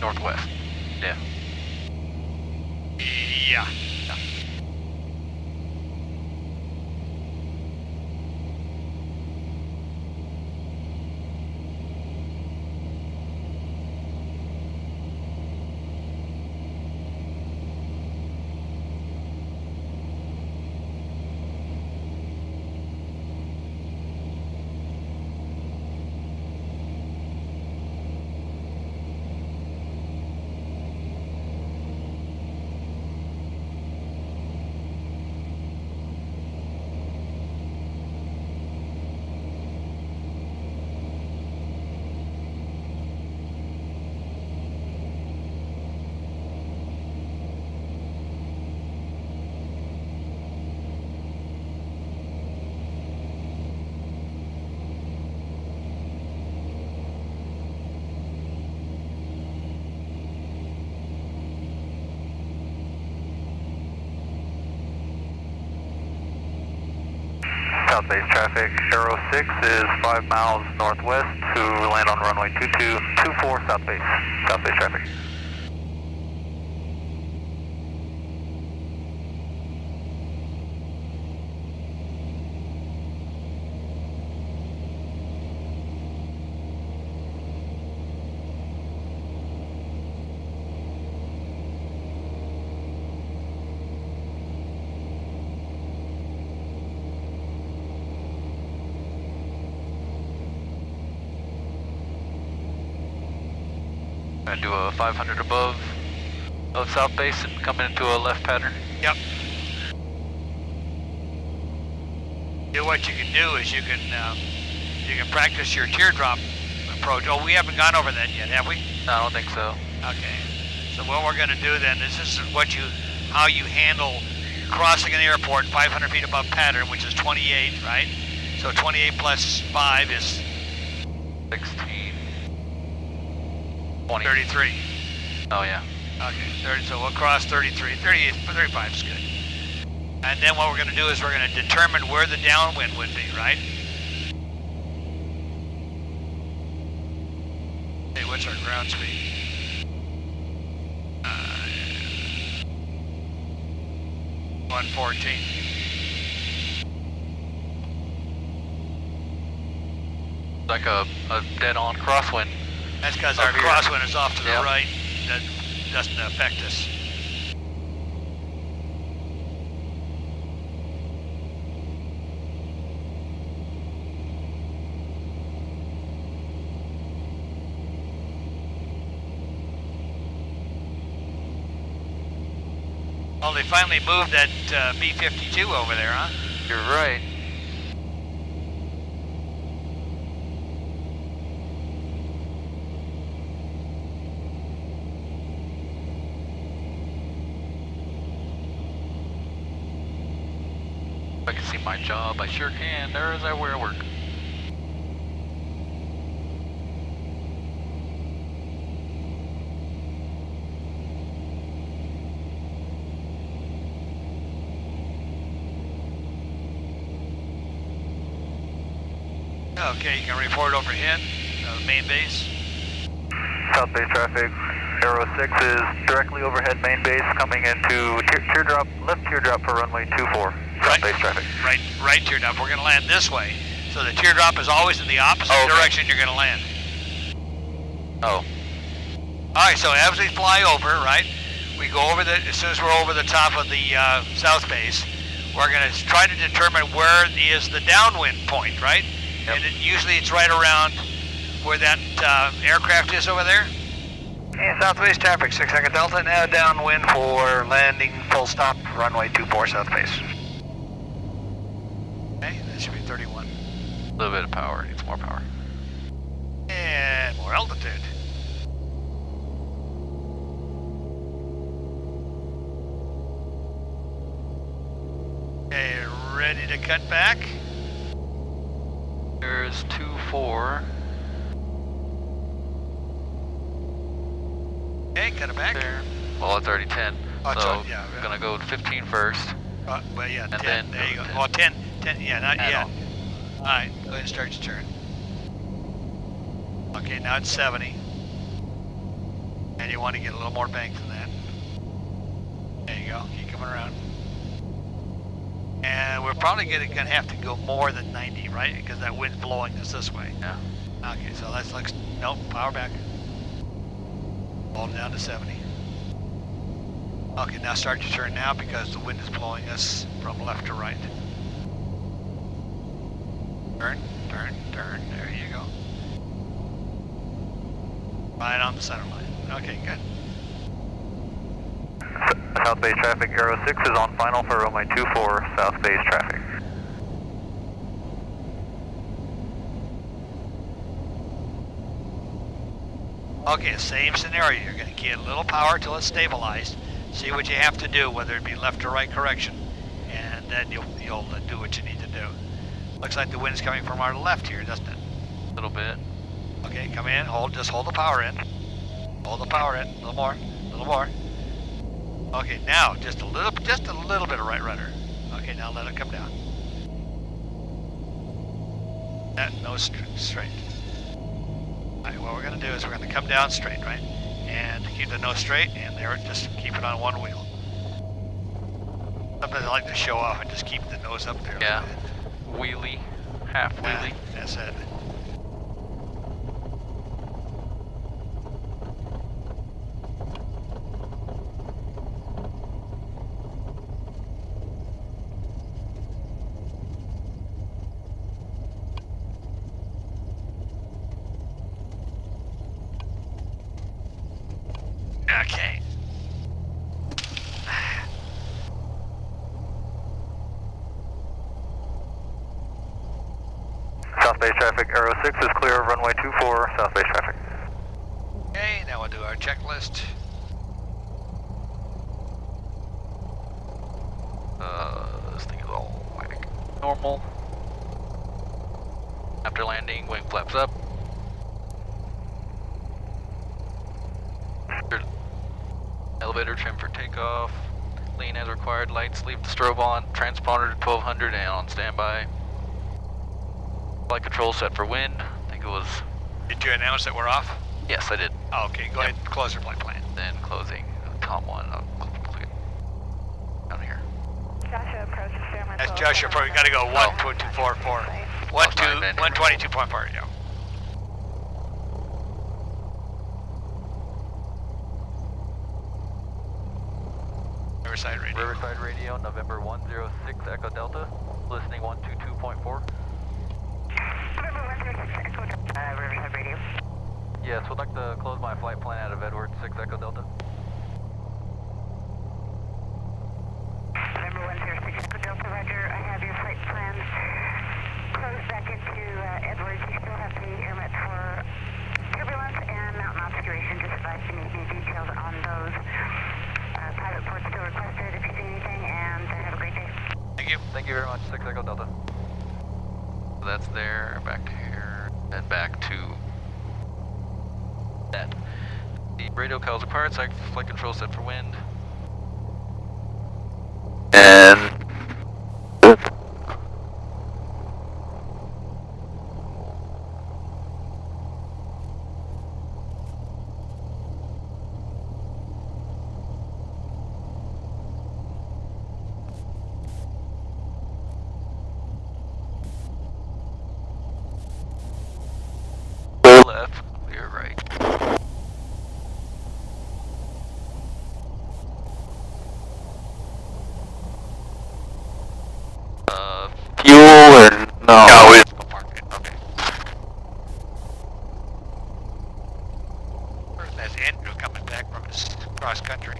northwest. Yeah. Yeah. South base traffic, Aero 6 is 5 miles northwest to land on runway 2224 South base. South base traffic. Gonna do a 500 above south base and come into a left pattern. Yep. What you can do is you can practice your teardrop approach. Oh, we haven't gone over that yet, have we? No, I don't think so. Okay. So what we're going to do then is this is how you handle crossing an airport 500 feet above pattern, which is 28, right? So 28 plus 5 is 16. 20. 33. Oh yeah. Okay, 30, so we'll cross 33. 38, 35 is good. And then what we're going to do is we're going to determine where the downwind would be, right? Hey, what's our ground speed? 114. Like a dead-on crosswind. That's because our crosswind is off to the Yep. right. That doesn't affect us. Well, they finally moved that B-52 over there, huh? You're right. I can see my job. I sure can. There's where I work. Okay, you can report overhead, main base. South base traffic, Aero 6 is directly overhead main base coming into teardrop, left teardrop for runway 24. South base traffic. Right teardrop. We're going to land this way. So the teardrop is always in the opposite direction you're going to land. Oh. Alright, so as we fly over, right, we go over as soon as we're over the top of the south base, we're going to try to determine where is the downwind point, right? Yep. And usually it's right around where that aircraft is over there. Yeah, southwest traffic, 6 Echo Delta, now downwind for landing, full stop, runway 24 south base. Okay, that should be 31. A little bit of power. Needs more power. And more altitude. Okay, ready to cut back? There's 2-4. Okay, cut it back. There. Well, it's already 10. Oh, so, yeah, gonna go 15 first. Well, yeah, And 10. then There you go. 10. Well, 10, yeah, not Add yet. on. Alright, go ahead and start your turn. Okay, now it's 70. And you want to get a little more bank than that. There you go, keep coming around. And we're probably gonna have to go more than 90, right? Because that wind's blowing us this way. Yeah. Okay, so let's nope, power back. Hold down to 70. Okay, now start your turn now because the wind is blowing us from left to right. Turn, turn, turn, there you go. Right on the center line. Okay, good. South base traffic, Aero 6 is on final for runway 24, south base traffic. Okay, same scenario. You're going to get a little power till it's stabilized. See what you have to do, whether it be left or right correction, and then you'll do what you need to do. Looks like the wind's coming from our left here, doesn't it? A little bit. Okay, come in. Just hold the power in. Hold the power in. A little more. A little more. Okay, now just a little bit of right rudder. Okay, now let it come down. That nose straight. Alright, what we're going to do is we're going to come down straight, right? And keep the nose straight, and there, just keep it on one wheel. Sometimes I like to show off and just keep the nose up there. Yeah. Wheelie, half wheelie. That's it. Okay. South base traffic, Aero 6 is clear of runway 24, south base traffic. Okay, now we'll do our checklist. This thing is all whack. Normal. After landing, wing flaps up. Elevator trim for takeoff. Lean as required. Lights, leave the strobe on. Transponder to 1200 and on standby. Flight control set for wind. I think it was... Did you announce that we're off? Yes, I did. Oh, okay, go ahead and close your flight plan. Then closing. Tom 1. Down here. Joshua approach is Fairmont. That's Joshua, we gotta go 1.244. 122.4, yeah. Riverside Radio. Riverside Radio, November 106 Echo Delta, listening 122.4. November 106 Echo Delta, Riverside Radio. Yes, would like to close my flight plan out of Edward 6 Echo Delta. November 106 Echo Delta, Roger. I have your flight plans closed back into Edwards. You still have the airmet for turbulence and mountain obscuration. Just advise you need any details on those. Pilot report still requested if you see anything, and have a great day. Thank you. Thank you very much, 6 Echo Delta. So that's there, back here, and back to that. The radio calls required, flight control set for wind. And... Left, clear right. fuel or no? No, we just go park it. Okay. That's Andrew coming back from his cross country.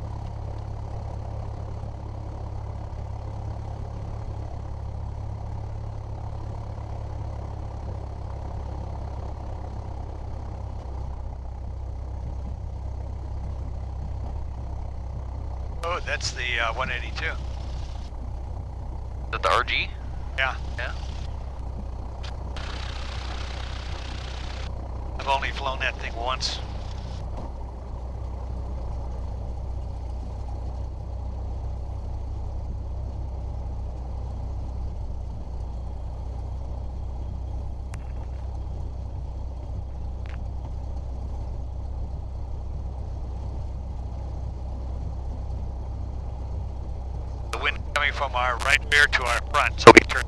Oh, that's the 182. Is that the RG? Yeah. Yeah. I've only flown that thing once. coming from our right rear to our front, so we turn